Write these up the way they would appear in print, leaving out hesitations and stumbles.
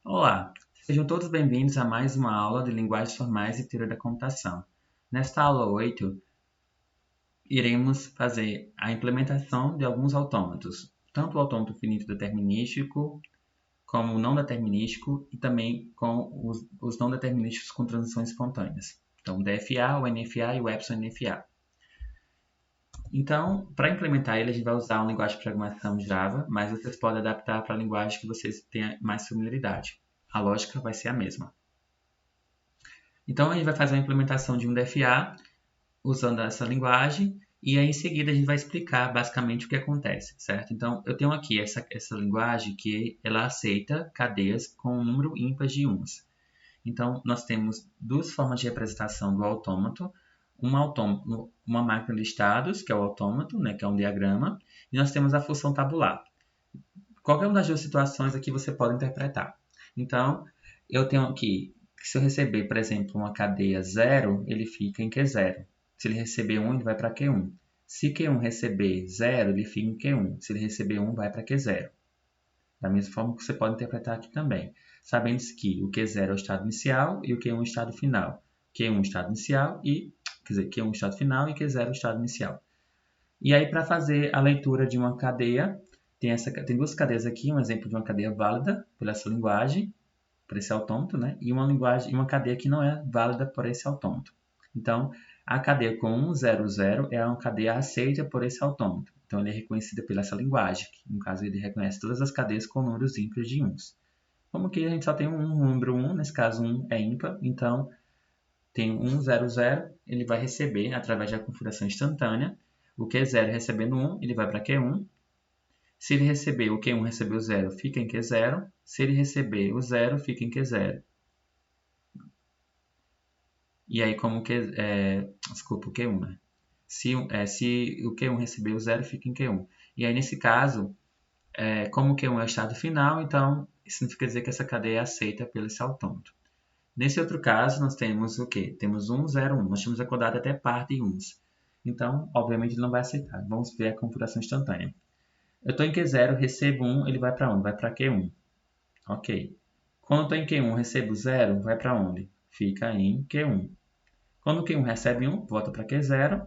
Olá, sejam todos bem-vindos a mais uma aula de Linguagens Formais e Teoria da Computação. Nesta aula 8, iremos fazer a implementação de alguns autômatos, tanto o autômato finito determinístico, como o não determinístico e também com os não determinísticos com transições espontâneas. Então, o DFA, o NFA e o Epsilon NFA. Então, para implementar ele, a gente vai usar uma linguagem de programação Java, mas vocês podem adaptar para a linguagem que vocês tenham mais familiaridade. A lógica vai ser a mesma. Então, a gente vai fazer a implementação de um DFA usando essa linguagem e aí em seguida a gente vai explicar basicamente o que acontece, certo? Então, eu tenho aqui essa linguagem que ela aceita cadeias com um número ímpar de uns. Então, nós temos duas formas de representação do autômato. Uma máquina de estados, que é o autômato, né, que é um diagrama, e nós temos a função tabular. Qualquer uma das duas situações aqui você pode interpretar. Então, eu tenho aqui, se eu receber, por exemplo, uma cadeia 0, ele fica em Q0. Se ele receber 1, ele vai para Q1. Se Q1 receber 0, ele fica em Q1. Se ele receber 1, vai para Q0. Da mesma forma que você pode interpretar aqui também. Sabendo que o Q0 é o estado inicial e o Q1 é o estado final. Q1 é o estado inicial Q1 é o estado final e Q0 é o estado inicial. E aí, para fazer a leitura de uma cadeia, tem duas cadeias aqui, um exemplo de uma cadeia válida por essa linguagem, por esse autômato, né? E uma cadeia que não é válida por esse autômato. Então, a cadeia com 1, 0, 0 é uma cadeia aceita por esse autômato. Então, ele é reconhecido pela essa linguagem, que, no caso, ele reconhece todas as cadeias com números ímpares de 1. Como que a gente só tem um número 1, nesse caso 1 é ímpar, então tem 1, 0, 0, ele vai receber, através da configuração instantânea, o Q0 recebendo 1, ele vai para Q1. Se ele receber o Q1 recebeu 0, fica em Q0. Se ele receber o 0, fica em Q0. E aí, desculpa, o Q1, né? Se o Q1 receber o 0, fica em Q1. E aí, nesse caso, como o Q1 é o estado final, então isso significa dizer que essa cadeia é aceita pelo esse autômato. Nesse outro caso, nós temos o quê? Temos 1, 0, 1. Nós temos acordado até par de 1s. Então, obviamente, ele não vai aceitar. Vamos ver a configuração instantânea. Eu estou em Q0, recebo 1, ele vai para onde? Vai para Q1. Ok. Quando eu estou em Q1, recebo 0, vai para onde? Fica em Q1. Quando o Q1 recebe 1, volta para Q0.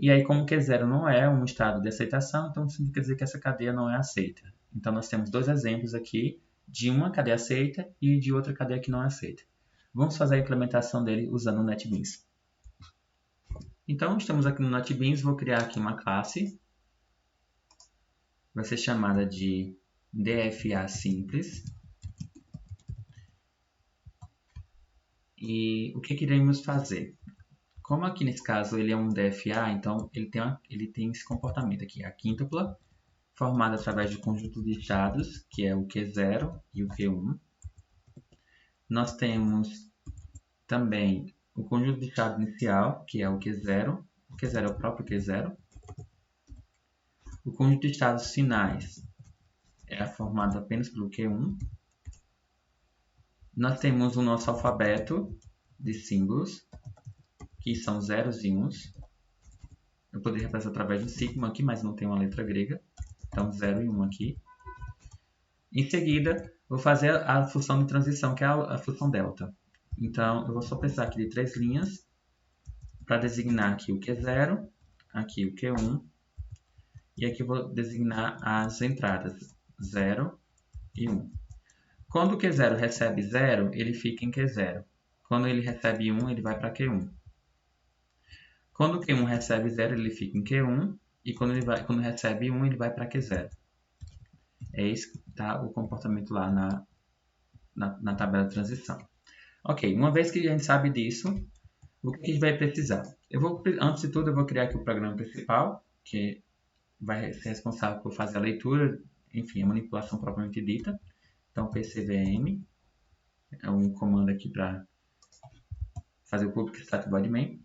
E aí, como Q0 não é um estado de aceitação, então significa dizer que essa cadeia não é aceita. Então, nós temos dois exemplos aqui de uma cadeia aceita e de outra cadeia que não é aceita. Vamos fazer a implementação dele usando o NetBeans. Então, estamos aqui no NetBeans, vou criar aqui uma classe. Vai ser chamada de DFA simples. E o que iremos fazer? Como aqui nesse caso ele é um DFA, então ele tem esse comportamento aqui, a quíntupla, formada através do conjunto de estados, que é o Q0 e o Q1. Nós temos também o conjunto de estados inicial, que é o Q0. O Q0 é o próprio Q0. O conjunto de estados finais é formado apenas pelo Q1. Nós temos o nosso alfabeto de símbolos, que são zeros e uns. Eu poderia representar através do sigma aqui, mas não tem uma letra grega. Então, 0 e 1 aqui. Em seguida, vou fazer a função de transição, que é a função delta. Então, eu vou só precisar aqui de 3 linhas para designar aqui o Q0, aqui o Q1, e aqui eu vou designar as entradas 0 e 1. Quando o Q0 recebe 0, ele fica em Q0. Quando ele recebe 1, ele vai para Q1. Quando o Q1 recebe 0, ele fica em Q1. E quando recebe 1, ele vai para Q0. É esse que está o comportamento lá na tabela de transição. Ok, uma vez que a gente sabe disso, o que a gente vai precisar? Antes de tudo, eu vou criar aqui o programa principal, que vai ser responsável por fazer a leitura, enfim, a manipulação propriamente dita. Então, PCVM é um comando aqui para fazer o public static void main.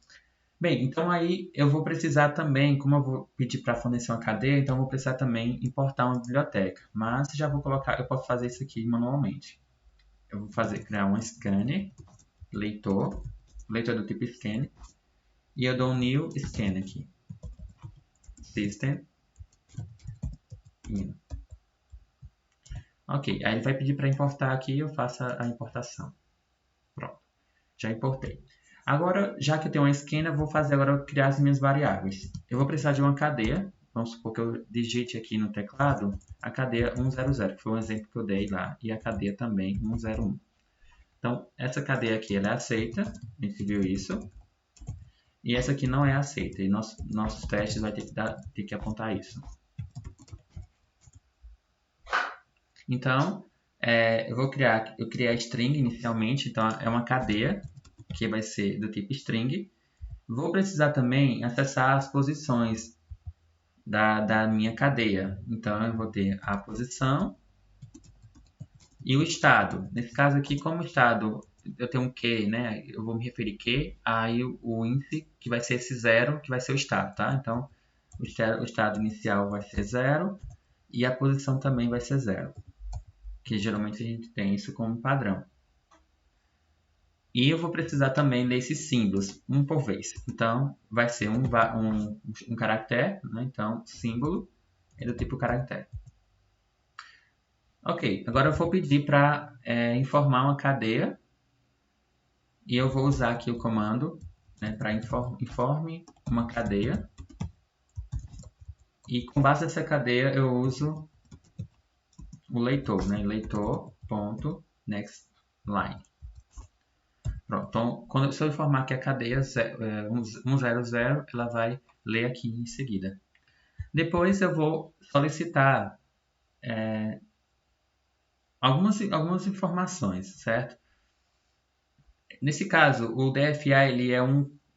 Bem, então aí eu vou precisar também, como eu vou pedir para fornecer uma cadeia, então eu vou precisar também importar uma biblioteca. Mas já vou colocar, eu posso fazer isso aqui manualmente. Eu vou criar um scanner, leitor do tipo scan, e eu dou um new scan aqui. System in. Ok, aí ele vai pedir para importar aqui, eu faço a importação. Pronto, já importei. Agora, já que eu tenho uma esquina, eu vou fazer agora criar as minhas variáveis. Eu vou precisar de uma cadeia. Vamos supor que eu digite aqui no teclado a cadeia 100, que foi um exemplo que eu dei lá, e a cadeia também 101. Então, essa cadeia aqui ela é aceita, a gente viu isso, e essa aqui não é aceita, e nossos testes vai ter que apontar isso. Então, eu criei a string inicialmente, então é uma cadeia que vai ser do tipo string. Vou precisar também acessar as posições da minha cadeia. Então, eu vou ter a posição e o estado. Nesse caso aqui, como estado eu tenho um Q, né? Eu vou me referir Q, aí o índice, que vai ser esse 0, que vai ser o estado, tá? Então, o estado inicial vai ser 0 e a posição também vai ser 0. Que geralmente a gente tem isso como padrão. E eu vou precisar também desses símbolos, um por vez. Então, vai ser um caractere, né? Então, símbolo é do tipo caractere. Ok, agora eu vou pedir para informar uma cadeia. E eu vou usar aqui o comando, né, para informe uma cadeia. E com base nessa cadeia eu uso o leitor, né? Leitor.nextLine. Pronto, então se eu informar que a cadeia 100, ela vai ler aqui em seguida. Depois eu vou solicitar algumas informações, certo? Nesse caso, o DFA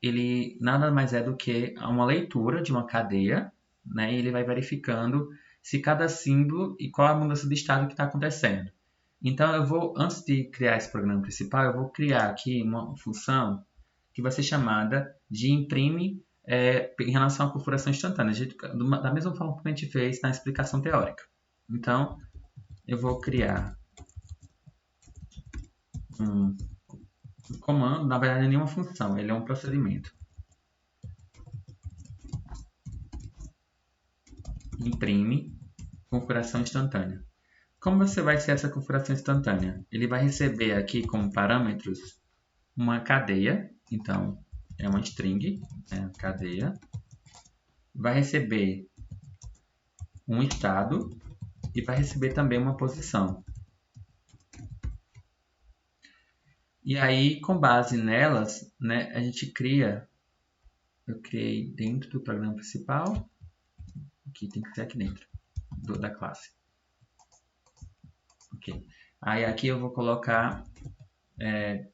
ele nada mais é do que uma leitura de uma cadeia, né? E ele vai verificando se cada símbolo e qual a mudança de estado que está acontecendo. Então, antes de criar esse programa principal, eu vou criar aqui uma função que vai ser chamada de imprime em relação à configuração instantânea, da mesma forma que a gente fez na explicação teórica. Então, eu vou criar um comando, na verdade, não é nenhuma função, ele é um procedimento. Imprime configuração instantânea. Como você vai ser essa configuração instantânea? Ele vai receber aqui como parâmetros uma cadeia, então é uma string, cadeia. Vai receber um estado e vai receber também uma posição. E aí, com base nelas, né, a gente eu criei dentro do programa principal, aqui tem que ser aqui dentro da classe. Ok. Aí aqui eu vou colocar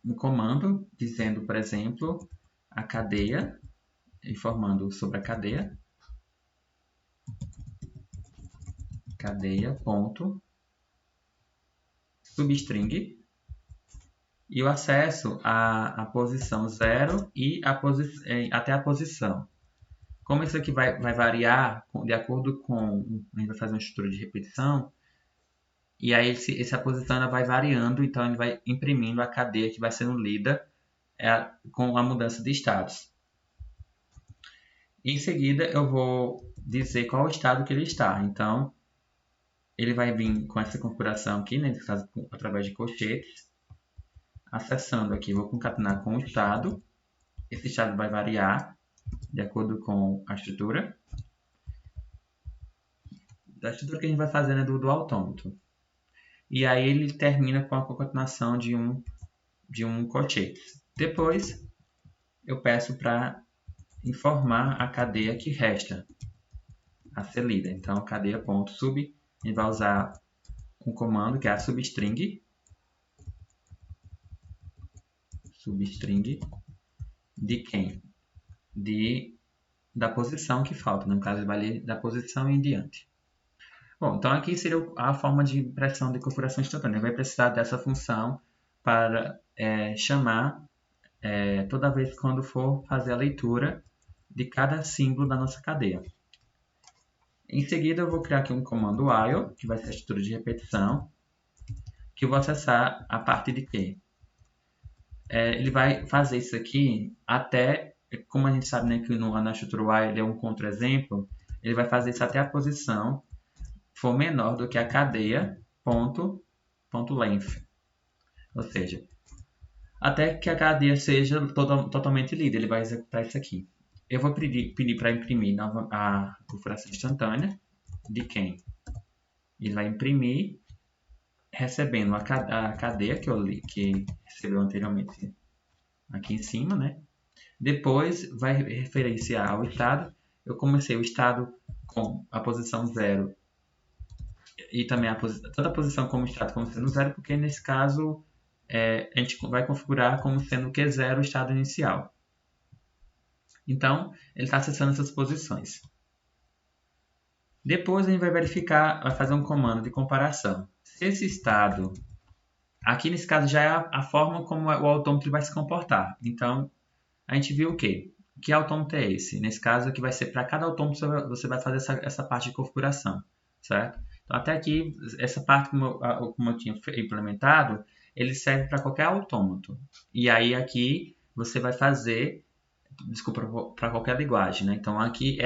um comando dizendo, por exemplo, a cadeia, informando sobre a cadeia. Cadeia.substring e o acesso à posição 0 e até a posição. Como isso aqui vai variar de acordo com... A gente vai fazer uma estrutura de repetição. E aí essa posição ela vai variando, então ele vai imprimindo a cadeia que vai sendo lida com a mudança de estados. Em seguida eu vou dizer qual o estado que ele está. Então ele vai vir com essa configuração aqui, nesse caso através de colchetes. Acessando aqui, vou concatenar com o estado. Esse estado vai variar de acordo com a estrutura. A estrutura que a gente vai fazendo é do autômato. E aí ele termina com a concatenação de um colchete. Depois, eu peço para informar a cadeia que resta a ser lida. Então, cadeia.sub, a gente vai usar um comando que é a substring. Substring de quem? Da posição que falta. No caso, ele vai ler da posição em diante. Bom, então aqui seria a forma de impressão de configuração instantânea. Ele vai precisar dessa função para chamar toda vez quando for fazer a leitura de cada símbolo da nossa cadeia. Em seguida, eu vou criar aqui um comando while, que vai ser a estrutura de repetição, que eu vou acessar a parte de quê? Ele vai fazer isso aqui até, como a gente sabe, né, que na estrutura while ele é um contra-exemplo, ele vai fazer isso até a posição for menor do que a cadeia ponto length. Ou seja, até que a cadeia seja totalmente lida, ele vai executar isso aqui. Eu vou pedir para imprimir a configuração instantânea de quem? Ele vai imprimir recebendo a cadeia que recebeu anteriormente aqui em cima, né? Depois vai referenciar ao estado. Eu comecei o estado com a posição 0 e também toda a posição como estado como sendo 0, porque nesse caso a gente vai configurar como sendo Q0 o estado inicial. Então, ele está acessando essas posições. Depois a gente vai verificar, vai fazer um comando de comparação. Se esse estado, aqui nesse caso já é a forma como o autômato vai se comportar. Então, a gente viu o quê? Que autômato é esse? Nesse caso aqui vai ser para cada autômato você vai fazer essa parte de configuração, certo? Então, até aqui, essa parte como eu tinha implementado, ele serve para qualquer autômato. E aí aqui você vai fazer, desculpa, para qualquer linguagem, né? Então aqui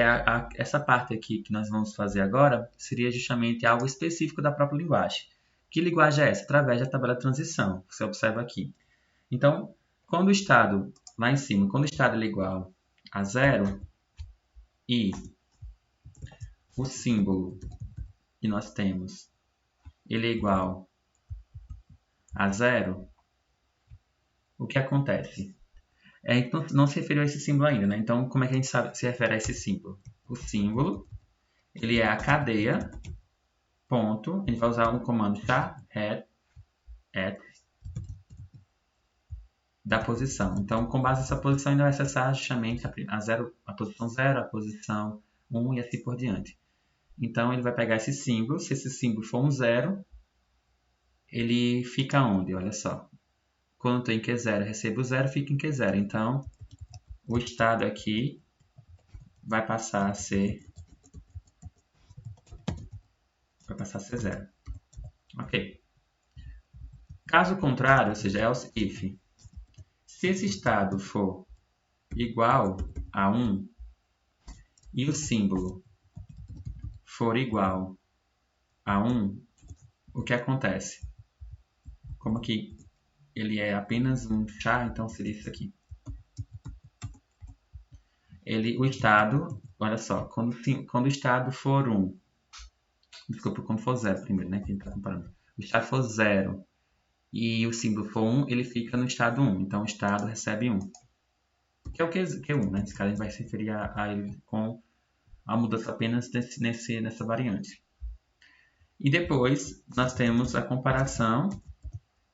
essa parte aqui que nós vamos fazer agora seria justamente algo específico da própria linguagem. Que linguagem é essa? Através da tabela de transição, você observa aqui. Então, quando o estado, lá em cima, quando o estado é igual a 0 e o símbolo que nós temos, ele é igual a 0, o que acontece? Então, não se referiu a esse símbolo ainda, né? Então, como é que a gente se refere a esse símbolo? O símbolo, ele é a cadeia, ponto, a gente vai usar um comando at da posição. Então, com base nessa posição, ele vai acessar justamente a posição 0, a posição 1 e assim por diante. Então, ele vai pegar esse símbolo. Se esse símbolo for um 0, ele fica onde? Olha só. Quando tem Q0, recebo 0, fica em Q0. Então, o estado aqui vai passar a ser 0. Ok. Caso contrário, ou seja, else if, se esse estado for igual a 1 e o símbolo for igual a 1, o que acontece? Como que ele é apenas um char, então seria isso aqui. O estado, olha só, quando o estado for 1, desculpa, quando for 0 primeiro, né, que a gente está comparando. O estado for 0 e o símbolo for 1, ele fica no estado 1, então o estado recebe 1. Que é o Q1, né? Esse cara a gente vai se referir a ele com a mudança apenas nessa variante. E depois nós temos a comparação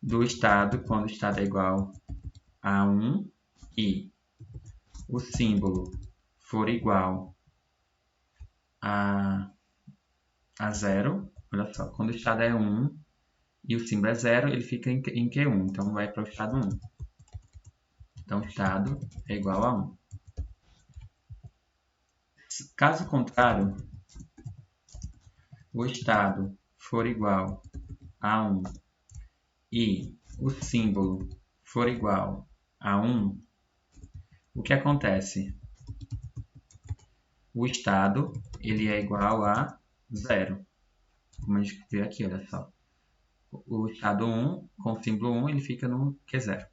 do estado quando o estado é igual a 1 e o símbolo for igual a 0. Olha só, quando o estado é 1 e o símbolo é 0, ele fica em Q1, então vai para o estado 1. Então o estado é igual a 1. Caso contrário, o estado for igual a 1 e o símbolo for igual a 1, o que acontece? O estado ele é igual a 0. Como a gente vê aqui, olha só. O estado 1, com o símbolo 1, ele fica no Q0.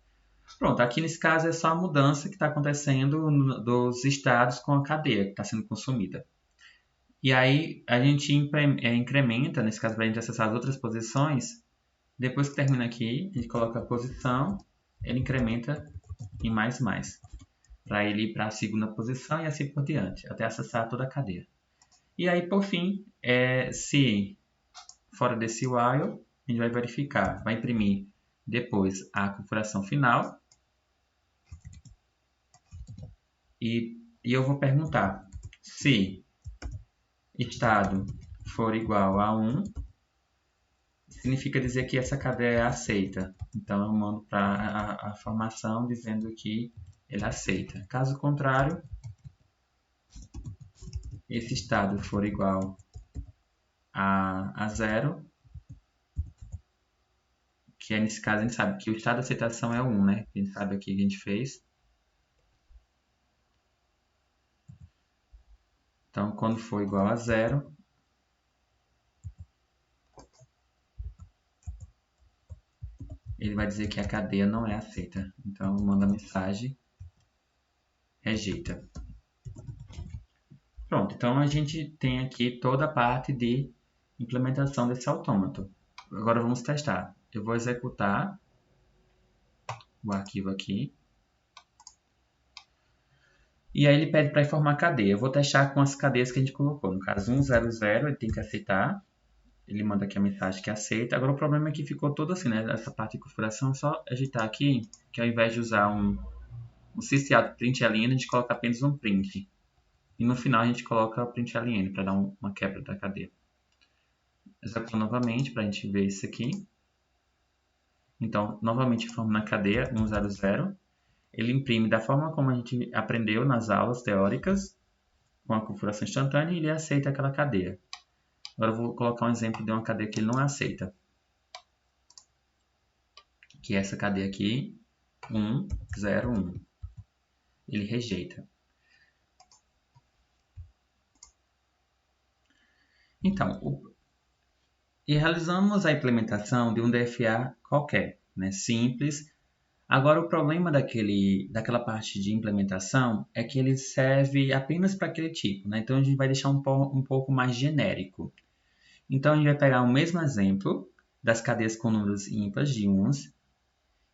Pronto, aqui nesse caso é só a mudança que está acontecendo dos estados com a cadeia que está sendo consumida. E aí a gente incrementa, nesse caso para a gente acessar as outras posições. Depois que termina aqui, a gente coloca a posição, ele incrementa em mais, para ele ir para a segunda posição e assim por diante, até acessar toda a cadeia. E aí, por fim, se fora desse while, a gente vai verificar, vai imprimir depois a configuração final e eu vou perguntar se estado for igual a 1, significa dizer que essa cadeia é aceita. Então, eu mando para a formação dizendo que ele aceita. Caso contrário, esse estado for igual a 0, que é nesse caso a gente sabe que o estado de aceitação é 1, né? A gente sabe aqui que a gente fez. Então, quando for igual a 0, ele vai dizer que a cadeia não é aceita. Então, manda a mensagem rejeita. Pronto, então a gente tem aqui toda a parte de implementação desse autômato. Agora vamos testar. Eu vou executar o arquivo aqui. E aí ele pede para informar a cadeia. Eu vou testar com as cadeias que a gente colocou. No caso, 100, ele tem que aceitar. Ele manda aqui a mensagem que aceita. Agora o problema é que ficou todo assim, né? Essa parte de configuração, é só agitar aqui, que ao invés de usar um syslin println, a gente coloca apenas um print. E no final a gente coloca println para dar uma quebra da cadeia. Executo novamente para a gente ver isso aqui. Então, novamente informo na cadeia 100. Ele imprime da forma como a gente aprendeu nas aulas teóricas, com a configuração instantânea, e ele aceita aquela cadeia. Agora eu vou colocar um exemplo de uma cadeia que ele não aceita. Que é essa cadeia aqui, 101. Ele rejeita. Então, e realizamos a implementação de um DFA qualquer, né? Simples. Agora, o problema daquela parte de implementação é que ele serve apenas para aquele tipo, né? Então, a gente vai deixar um pouco mais genérico. Então, a gente vai pegar o mesmo exemplo das cadeias com números ímpares de uns,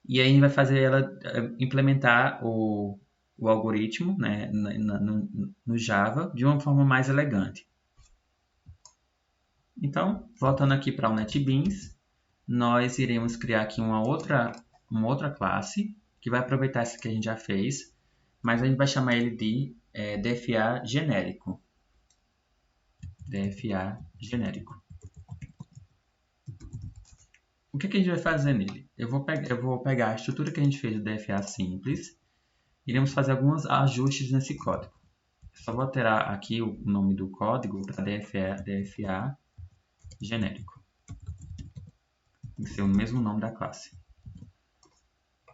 e aí a gente vai fazer ela implementar o algoritmo, né, no Java de uma forma mais elegante. Então, voltando aqui para o NetBeans, nós iremos criar aqui uma outra classe que vai aproveitar essa que a gente já fez, mas a gente vai chamar ele de DFA genérico. DFA genérico. O que a gente vai fazer nele? Eu vou pegar a estrutura que a gente fez do DFA simples, iremos fazer alguns ajustes nesse código. Eu só vou alterar aqui o nome do código para DFA genérico. Tem que ser o mesmo nome da classe.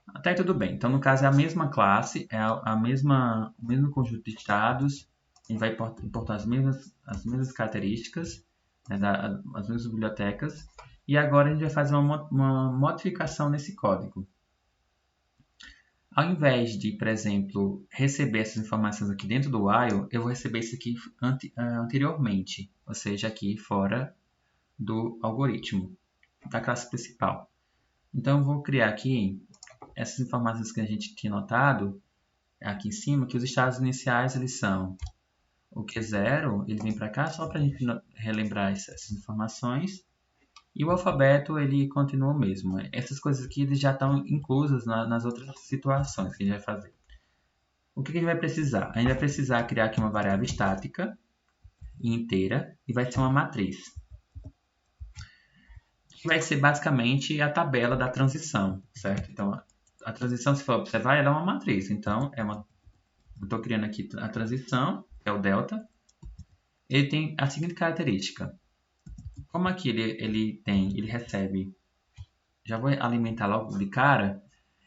Até aí tudo bem. Então, no caso, é a mesma classe, é o mesmo conjunto de estados. A gente vai importar as mesmas características, né, as mesmas bibliotecas. E agora a gente vai fazer uma modificação nesse código. Ao invés de, por exemplo, receber essas informações aqui dentro do while, eu vou receber isso aqui anteriormente, ou seja, aqui fora do algoritmo, da classe principal. Então, eu vou criar aqui essas informações que a gente tinha notado aqui em cima, que os estados iniciais eles são o Q0, ele vem para cá só para a gente relembrar essas informações, e o alfabeto ele continua o mesmo. Essas coisas aqui eles já estão inclusas nas outras situações que a gente vai fazer. O que a gente vai precisar? A gente vai precisar criar aqui uma variável estática inteira e vai ser uma matriz. Que vai ser basicamente a tabela da transição, certo? Então, a transição, se for observar, ela é uma matriz. Então, eu estou criando aqui a transição, que é o delta. Ele tem a seguinte característica. Como aqui ele recebe, já vou alimentar logo de cara,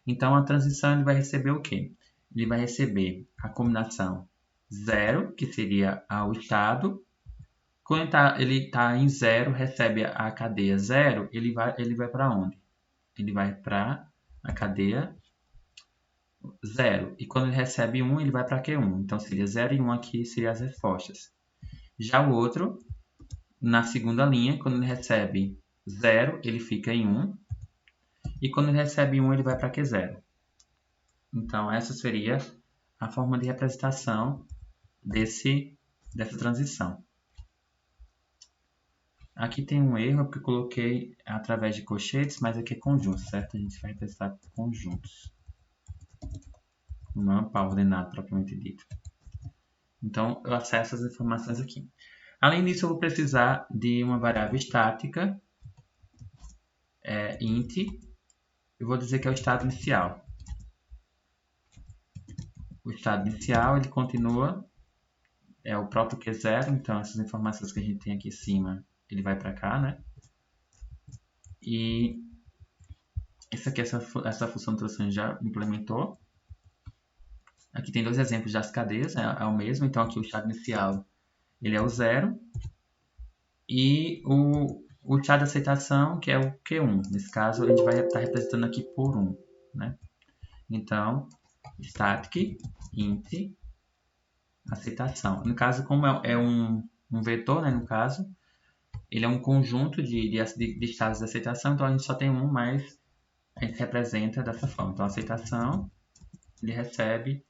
então a transição ele vai receber o quê? Ele vai receber a combinação 0, que seria o estado. Quando ele está em 0, recebe a cadeia 0, ele vai para onde? Ele vai para a cadeia 0. E quando ele recebe 1, ele vai para Q1. Então, seria 0 e 1 aqui seriam as respostas. Já o outro, na segunda linha, quando ele recebe 0, ele fica em 1. E quando ele recebe 1, ele vai para Q0. Então, essa seria a forma de representação dessa transição. Aqui tem um erro, porque eu coloquei através de colchetes, mas aqui é conjunto, certo? A gente vai representar conjuntos. Não é um par ordenado, propriamente dito. Então, eu acesso as informações aqui. Além disso, eu vou precisar de uma variável estática, int. Eu vou dizer que é o estado inicial. O estado inicial, ele continua, é o próprio Q0, então essas informações que a gente tem aqui em cima, ele vai para cá, né? E essa aqui, essa função de transição já implementou. Aqui tem dois exemplos das cadeias, é o mesmo. Então, aqui o estado inicial ele é o 0. E o estado de aceitação, que é o Q1. Nesse caso, a gente vai estar representando aqui por 1. Né? Então, static int aceitação. No caso, como é um vetor, né, no caso, ele é um conjunto de estados de aceitação, então a gente só tem um, mas a gente representa dessa forma. Então, a aceitação, ele recebe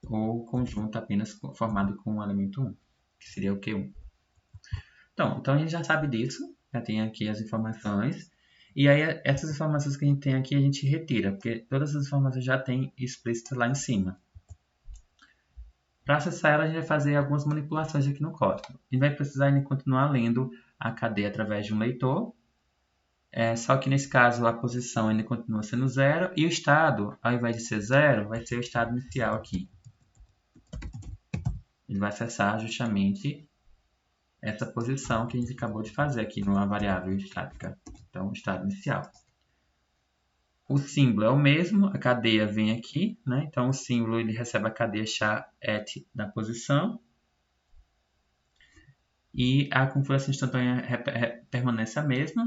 o conjunto apenas formado com o elemento 1, que seria o Q1. Então a gente já sabe disso, já tem aqui as informações. E aí, essas informações que a gente tem aqui, a gente retira, porque todas as informações já tem explícita lá em cima. Para acessar ela, a gente vai fazer algumas manipulações aqui no código. A gente vai precisar ainda continuar lendo a cadeia através de um leitor. Só que nesse caso, a posição ainda continua sendo 0. E o estado, ao invés de ser 0, vai ser o estado inicial aqui. Ele vai acessar justamente essa posição que a gente acabou de fazer aqui numa variável estática. Então, o estado inicial. O símbolo é o mesmo, a cadeia vem aqui, né? Então o símbolo ele recebe a cadeia SHA-AT da posição. E a configuração instantânea permanece a mesma.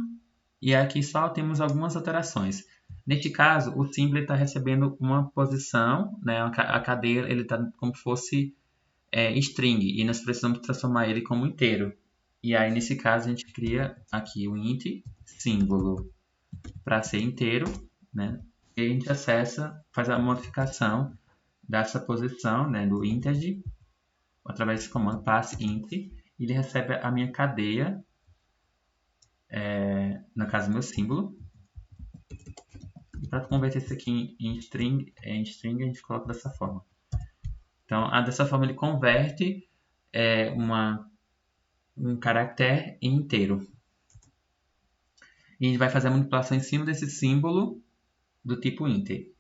E aqui só temos algumas alterações. Neste caso, o símbolo está recebendo uma posição, né? A cadeia está como se fosse string, e nós precisamos transformar ele como inteiro. E aí, nesse caso, a gente cria aqui o int símbolo para ser inteiro, né? E a gente acessa, faz a modificação dessa posição, né, do integer, através desse comando passInt, e ele recebe a minha cadeia, no caso, meu símbolo. E para converter isso aqui em string, a gente coloca dessa forma. Então, dessa forma ele converte um caractere em inteiro. E a gente vai fazer a manipulação em cima desse símbolo do tipo int.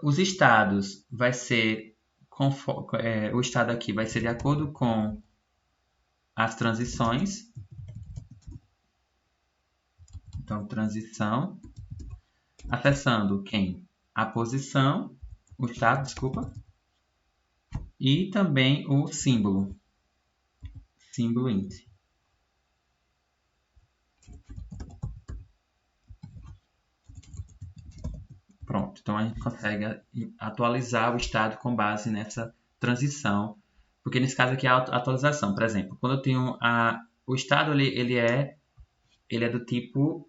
Os estados vai ser o estado aqui vai ser de acordo com as transições. Então, transição, acessando quem? A posição, o estado, desculpa, e também o símbolo int. Pronto, então a gente consegue atualizar o estado com base nessa transição, porque nesse caso aqui é a atualização. Por exemplo, quando eu tenho o estado ele é do tipo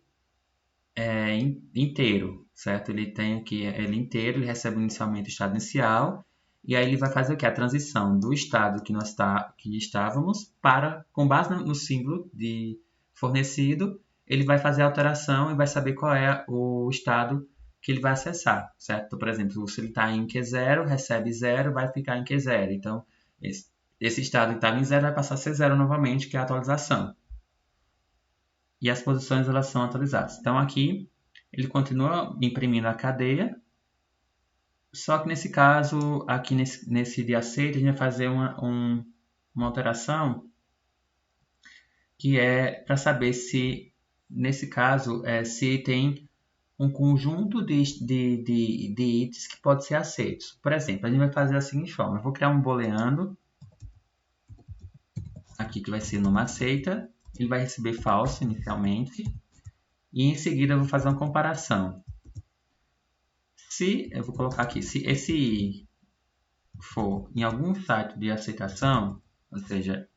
inteiro, certo? Ele tem aqui ele inteiro, ele recebe inicialmente o estado inicial, e aí ele vai fazer o que? A transição do estado que estávamos para, com base no símbolo de fornecido, ele vai fazer a alteração e vai saber qual é o estado que ele vai acessar, certo? Então, por exemplo, se ele está em Q0, recebe 0, vai ficar em Q0. Então, esse estado que estava em 0 vai passar a ser 0 novamente, que é a atualização. E as posições elas são atualizadas. Então, aqui, ele continua imprimindo a cadeia, só que nesse caso, aqui nesse de aceito, a gente vai fazer uma alteração que é para saber se, nesse caso, se tem um conjunto de itens que pode ser aceitos. Por exemplo, a gente vai fazer da seguinte forma. Eu vou criar um booleano, aqui que vai ser numa aceita, ele vai receber false inicialmente, e em seguida eu vou fazer uma comparação. Eu vou colocar aqui, se esse i for em algum site de aceitação, ou seja,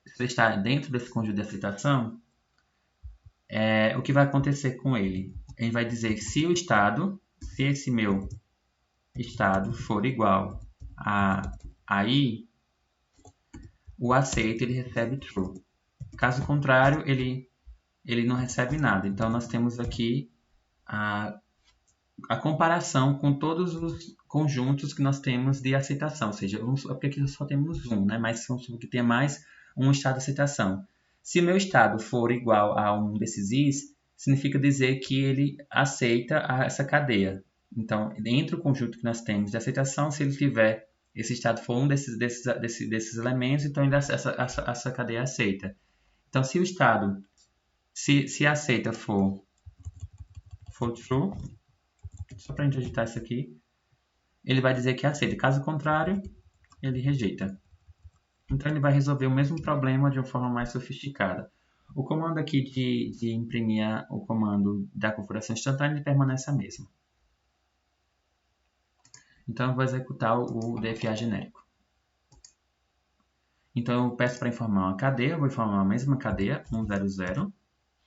se ele está dentro desse conjunto de aceitação, o que vai acontecer com ele? Ele vai dizer que se esse meu estado for igual a i, o aceito ele recebe true. Caso contrário, ele não recebe nada. Então, nós temos aqui a comparação com todos os conjuntos que nós temos de aceitação. Ou seja, porque aqui só temos um, né? Mas vamos supor que tenha mais um estado de aceitação. Se o meu estado for igual a um desses i's, significa dizer que ele aceita essa cadeia. Então, entre o conjunto que nós temos de aceitação, se ele tiver, esse estado for um desses elementos, então ainda essa cadeia aceita. Então, se o estado, se aceita for true, só para a gente digitar isso aqui, ele vai dizer que aceita. Caso contrário, ele rejeita. Então, ele vai resolver o mesmo problema de uma forma mais sofisticada. O comando aqui de imprimir o comando da configuração instantânea ele permanece a mesma. Então, eu vou executar o DFA genérico. Então, eu peço para informar uma cadeia, eu vou informar a mesma cadeia, 100,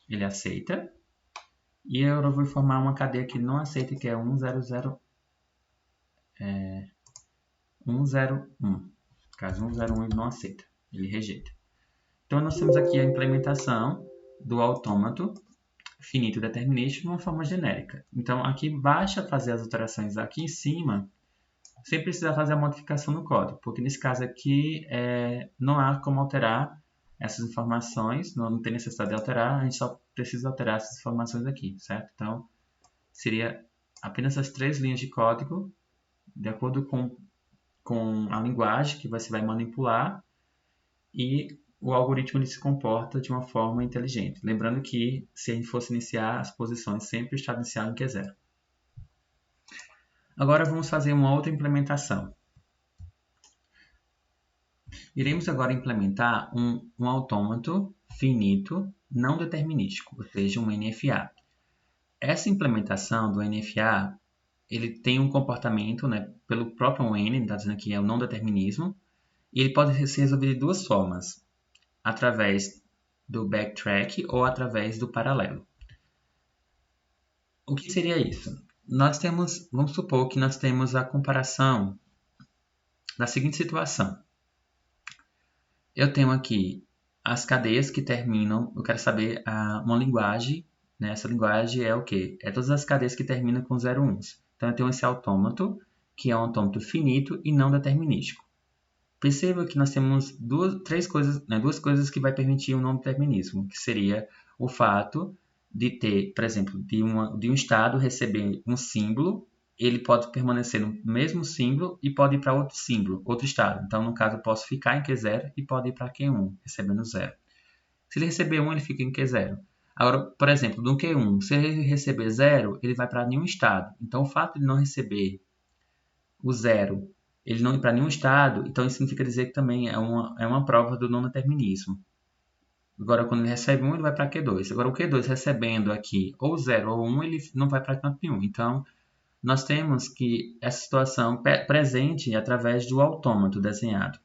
ele aceita. E eu vou informar uma cadeia que não aceita, que é 101. No caso, 101 ele não aceita, ele rejeita. Então, nós temos aqui a implementação do autômato finito determinístico de uma forma genérica. Então, aqui basta fazer as alterações aqui em cima, sem precisar fazer a modificação no código, porque nesse caso aqui não há como alterar essas informações, não tem necessidade de alterar, a gente só precisa alterar essas informações aqui, certo? Então, seria apenas as 3 linhas de código, de acordo com a linguagem que você vai manipular, e o algoritmo ele se comporta de uma forma inteligente. Lembrando que, se a gente fosse iniciar as posições, sempre o estado inicial em Q0. Agora vamos fazer uma outra implementação. Iremos agora implementar um autômato finito não determinístico, ou seja, um NFA. Essa implementação do NFA ele tem um comportamento, pelo próprio N, está dizendo aqui é o não determinismo, e ele pode ser resolvido de 2 formas, através do backtrack ou através do paralelo. O que seria isso? Vamos supor que nós temos a comparação da seguinte situação. Eu tenho aqui as cadeias que terminam, eu quero saber uma linguagem, essa linguagem é o quê? É todas as cadeias que terminam com 0, 1. Então eu tenho esse autômato, que é um autômato finito e não determinístico. Perceba que nós temos duas coisas que vai permitir um não determinismo, que seria o fato de ter, por exemplo, de um estado receber um símbolo, ele pode permanecer no mesmo símbolo e pode ir para outro símbolo, outro estado. Então, no caso, eu posso ficar em Q0 e pode ir para Q1, recebendo 0. Se ele receber 1, ele fica em Q0. Agora, por exemplo, no Q1, se ele receber 0, ele vai para nenhum estado. Então, o fato de não receber o 0, ele não ir para nenhum estado, então isso significa dizer que também é uma prova do não determinismo. Agora, quando ele recebe 1, ele vai para Q2. Agora, o Q2 recebendo aqui ou 0 ou 1, ele não vai para canto nenhum. Então, nós temos que essa situação presente através do autômato desenhado.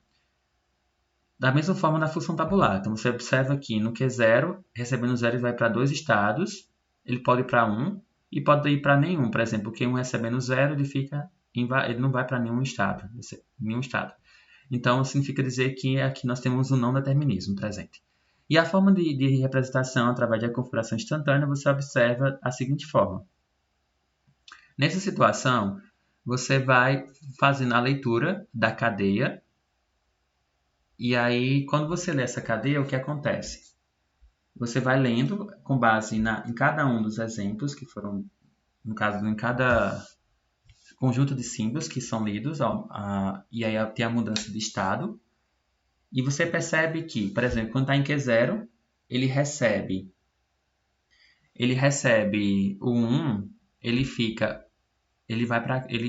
Da mesma forma na função tabular. Então, você observa aqui no Q0, recebendo 0, ele vai para 2 estados. Ele pode ir para 1 e pode ir para nenhum. Por exemplo, o Q1 recebendo 0, ele não vai para nenhum estado. Então, significa dizer que aqui nós temos um não determinismo presente. E a forma de representação através da configuração instantânea, você observa a seguinte forma. Nessa situação, você vai fazendo a leitura da cadeia. E aí, quando você lê essa cadeia, o que acontece? Você vai lendo com base em cada um dos exemplos que foram, no caso, em cada conjunto de símbolos que são lidos, e aí tem a mudança de estado. E você percebe que, por exemplo, quando está em Q0, ele recebe o 1, ele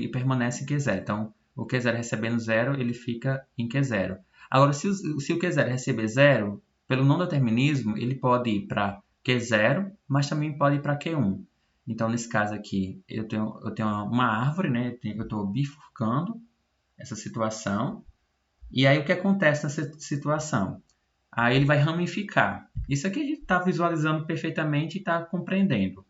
permanece em Q0. Então, o Q0 recebendo 0, ele fica em Q0. Agora, se o Q0 receber 0, pelo não determinismo, ele pode ir para Q0, mas também pode ir para Q1. Então, nesse caso aqui, eu tenho uma árvore, eu estou bifurcando essa situação. E aí, o que acontece nessa situação? Aí ele vai ramificar. Isso aqui a gente está visualizando perfeitamente e está compreendendo.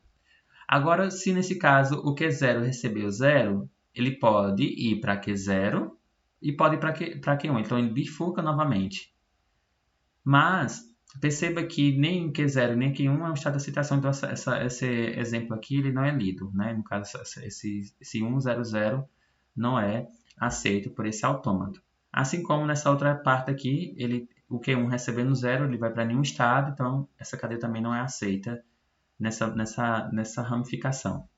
Agora, se nesse caso o Q0 recebeu 0, ele pode ir para Q0 e pode ir para Q1. Então, ele bifurca novamente. Mas, perceba que nem Q0 nem Q1 é um estado da citação. Então, esse exemplo aqui ele não é lido. No caso, esse 100 não é aceito por esse autômato. Assim como nessa outra parte aqui, o Q1 recebendo 0, ele vai para nenhum estado. Então, essa cadeia também não é aceita nessa ramificação.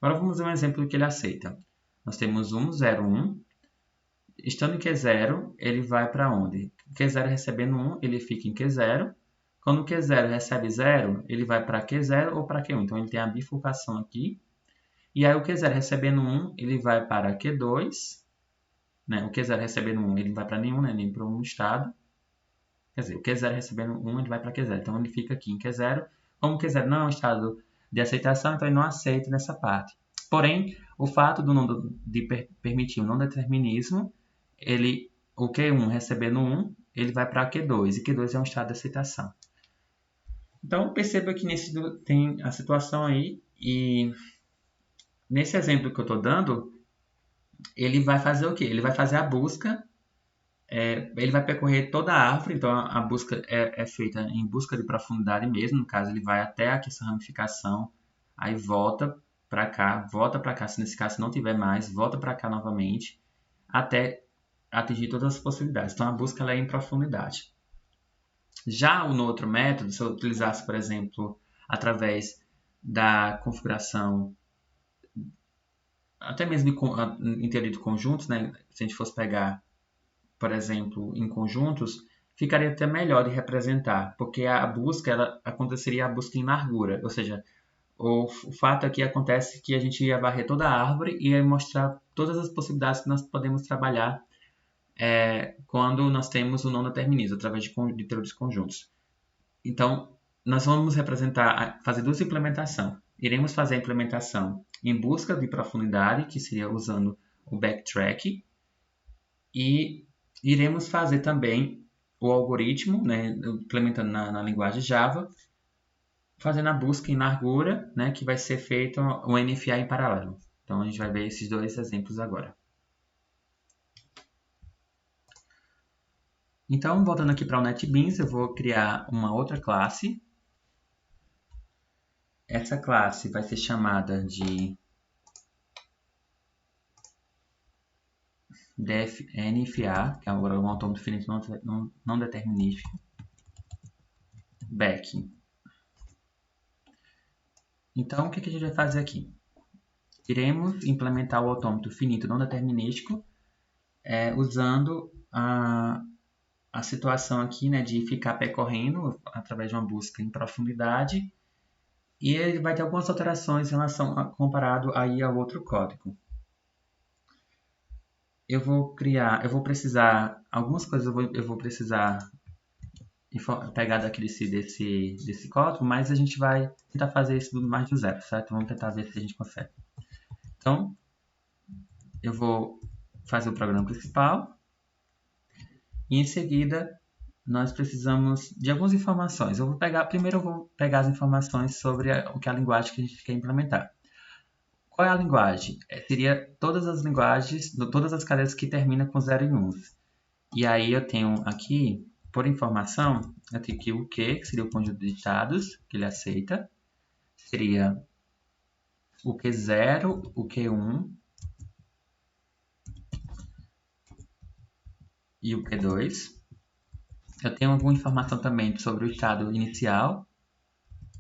Agora vamos ver um exemplo que ele aceita. Nós temos 101. Estando em Q0, ele vai para onde? Q0 recebendo 1, ele fica em Q0. Quando o Q0 recebe 0, ele vai para Q0 ou para Q1. Então, ele tem a bifurcação aqui. E aí, o Q0 recebendo 1, ele vai para Q2. O Q0 recebendo 1, ele não vai para nenhum, nem para um estado. Quer dizer, o Q0 recebendo 1, ele vai para Q0. Então, ele fica aqui em Q0. Como o Q0 não é um estado de aceitação, então ele não aceita nessa parte. Porém, o fato de permitir o não determinismo, o Q1 recebendo 1, ele vai para Q2. E Q2 é um estado de aceitação. Então, perceba que tem a situação aí. E nesse exemplo que eu estou dando, ele vai fazer o quê? Ele vai fazer a busca. Ele vai percorrer toda a árvore, então a busca é feita em busca de profundidade mesmo. No caso, ele vai até aqui essa ramificação, aí volta para cá, se nesse caso não tiver mais, volta para cá novamente, até atingir todas as possibilidades. Então a busca ela é em profundidade. Já no outro método, se eu utilizasse, por exemplo, através da configuração, até mesmo em teoria de conjuntos, né? Se a gente fosse pegar, por exemplo, em conjuntos, ficaria até melhor de representar, porque a busca aconteceria a busca em largura, ou seja, o fato aqui acontece que a gente ia varrer toda a árvore e ia mostrar todas as possibilidades que nós podemos trabalhar quando nós temos o não determinismo, através de teorias de conjuntos. Então, nós vamos fazer duas implementações. Iremos fazer a implementação em busca de profundidade, que seria usando o backtrack, e iremos fazer também o algoritmo, né, implementando na linguagem Java, fazendo a busca em largura, né, que vai ser feito o NFA em paralelo. Então, a gente vai ver esses dois exemplos agora. Então, voltando aqui para o NetBeans, eu vou criar uma outra classe. Essa classe vai ser chamada de NFA, que é agora um autômato finito não determinístico, back. Então, o que a gente vai fazer aqui? Iremos implementar o autômato finito não determinístico usando a situação aqui, né, de ficar percorrendo através de uma busca em profundidade, e ele vai ter algumas alterações em relação comparado aí ao outro código. Eu vou precisar algumas coisas, eu vou precisar pegar daqui desse código, mas a gente vai tentar fazer isso do mais do zero, certo? Vamos tentar ver se a gente consegue. Então, eu vou fazer o programa principal e em seguida nós precisamos de algumas informações. Primeiro eu vou pegar as informações sobre a linguagem que a gente quer implementar. Qual é a linguagem? Seria todas as linguagens, todas as cadeias que terminam com 0 e 1. E aí eu tenho aqui, por informação, eu tenho aqui o Q, que seria o conjunto de estados que ele aceita. Seria o Q0, o Q1 e o Q2. Eu tenho alguma informação também sobre o estado inicial.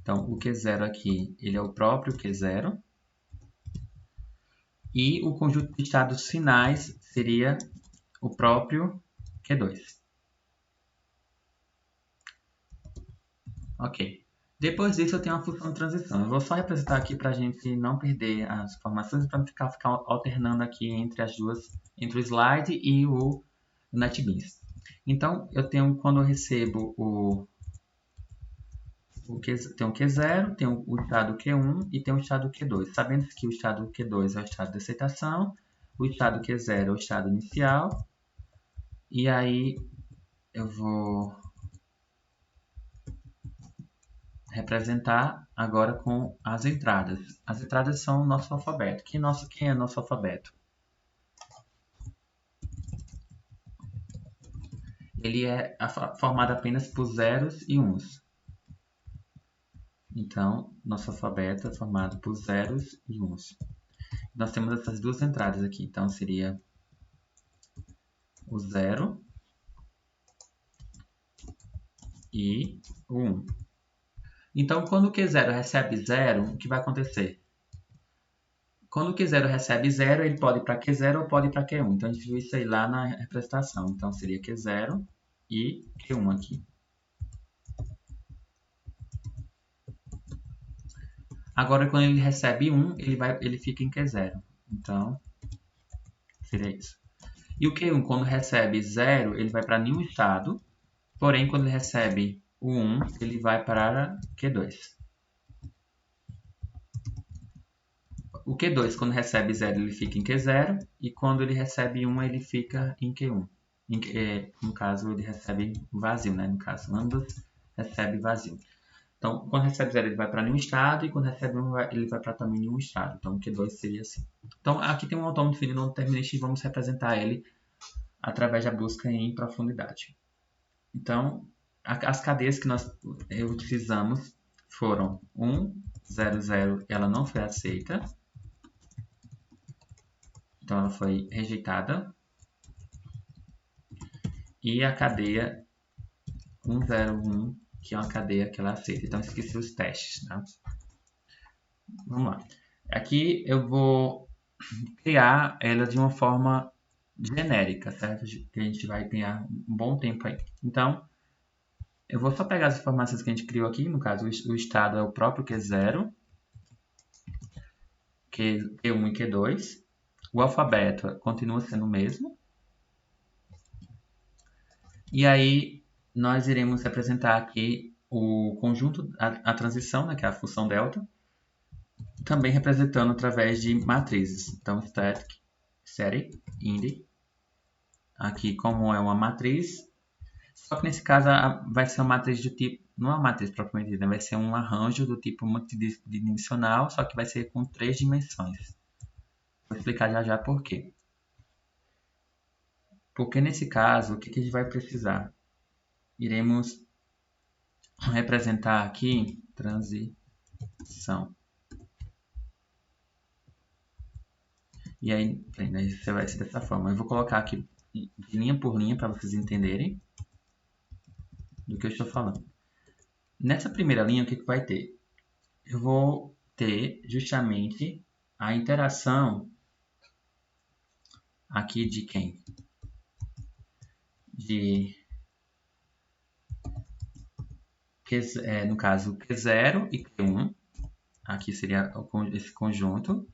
Então, o Q0 aqui, ele é o próprio Q0. E o conjunto de estados finais seria o próprio Q2. Ok. Depois disso, eu tenho uma função de transição. Eu vou só representar aqui para a gente não perder as informações, para não ficar alternando aqui entre entre o slide e o NetBeans. Então, eu tenho, quando eu recebo tem o Q0, tem o estado Q1 e tem o estado Q2. Sabendo que o estado Q2 é o estado de aceitação, o estado Q0 é o estado inicial, e aí eu vou representar agora com as entradas. As entradas são o nosso alfabeto. Quem é nosso alfabeto? Ele é formado apenas por zeros e uns. Então, nosso alfabeto é formado por zeros e uns. Nós temos essas duas entradas aqui. Então, seria o 0 e o 1. Então, quando o Q0 recebe 0, o que vai acontecer? Quando o Q0 recebe 0, ele pode ir para Q0 ou pode ir para Q1. Então, a gente viu isso aí lá na representação. Então, seria Q0 e Q1 aqui. Agora, quando ele recebe 1, ele fica em Q0. Então, seria isso. E o Q1, quando recebe 0, ele vai para nenhum estado. Porém, quando ele recebe o 1, ele vai para Q2. O Q2, quando recebe 0, ele fica em Q0. E quando ele recebe 1, ele fica em Q1. No caso, ele recebe vazio, né? No caso, ambos recebem vazio. Então, quando recebe 0, ele vai para nenhum estado. E quando recebe 1, ele vai para também nenhum estado. Então, o Q2 seria assim. Então, aqui tem um autômato definido não determinista e vamos representar ele através da busca em profundidade. Então, as cadeias que nós utilizamos foram 1, 0, 0, ela não foi aceita. Então, ela foi rejeitada. E a cadeia 101, que é uma cadeia que ela aceita. Então, esqueci os testes. Tá? Vamos lá. Aqui eu vou criar ela de uma forma genérica, certo? Que a gente vai ganhar um bom tempo aí. Então, eu vou só pegar as informações que a gente criou aqui. No caso, o estado é o próprio Q0, Q1 e Q2. O alfabeto continua sendo o mesmo. E aí, nós iremos representar aqui o conjunto, a transição, né, que é a função delta, também representando através de matrizes. Então, static, indi. Aqui, como é uma matriz, só que nesse caso vai ser uma matriz do tipo, não é uma matriz propriamente dita, vai ser um arranjo do tipo multidimensional, só que vai ser com 3 dimensões. Vou explicar já já por quê. Porque nesse caso, o que a gente vai precisar? Iremos representar aqui transição. E aí, você vai ser dessa forma. Eu vou colocar aqui de linha por linha para vocês entenderem do que eu estou falando. Nessa primeira linha, o que vai ter? Eu vou ter justamente a interação aqui de quem? No caso, Q0 e Q1. Aqui seria esse conjunto.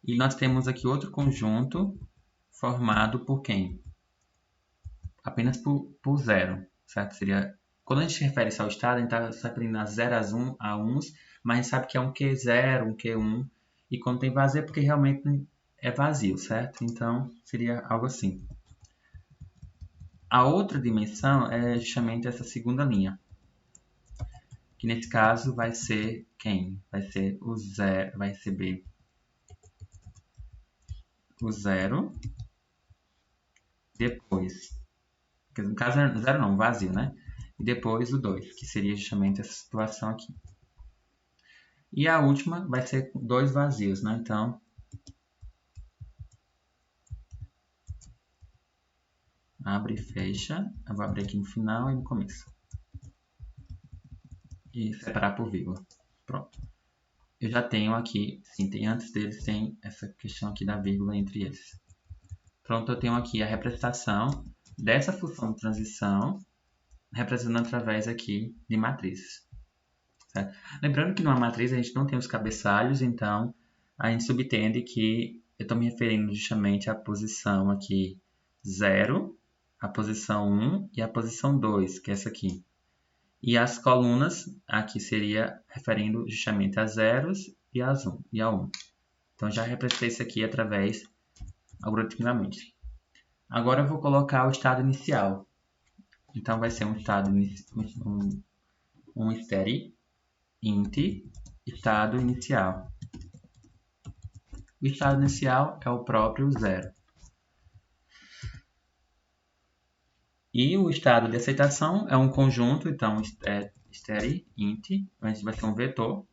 E nós temos aqui outro conjunto formado por quem? Apenas por 0, certo? Seria, quando a gente refere ao estado, a gente está se referindo a 0, a 1s, mas a gente sabe que é um Q0, um Q1. E quando tem vazio é porque realmente é vazio, certo? Então, seria algo assim. A outra dimensão é justamente essa segunda linha. Que nesse caso vai ser quem? Vai ser o 0, vai receber o 0, depois, no caso é 0 não, vazio, né? E depois o 2, que seria justamente essa situação aqui. E a última vai ser 2 vazios, né? Então, abre e fecha. Eu vou abrir aqui no final e no começo. E separar por vírgula. Pronto. Eu já tenho aqui, sim, antes deles tem essa questão aqui da vírgula entre eles. Pronto, eu tenho aqui a representação dessa função de transição, representando através aqui de matrizes. Certo? Lembrando que numa matriz a gente não tem os cabeçalhos, então a gente subentende que eu estou me referindo justamente à posição aqui 0, a posição 1 e a posição 2, que é essa aqui. E as colunas aqui seria referindo justamente a zeros e a 1. Então já representei isso aqui através algoritmicamente. Agora eu vou colocar o estado inicial. Então vai ser um estado static int estado inicial. O estado inicial é o próprio 0. E o estado de aceitação é um conjunto, então é static int, vai ser um vetor.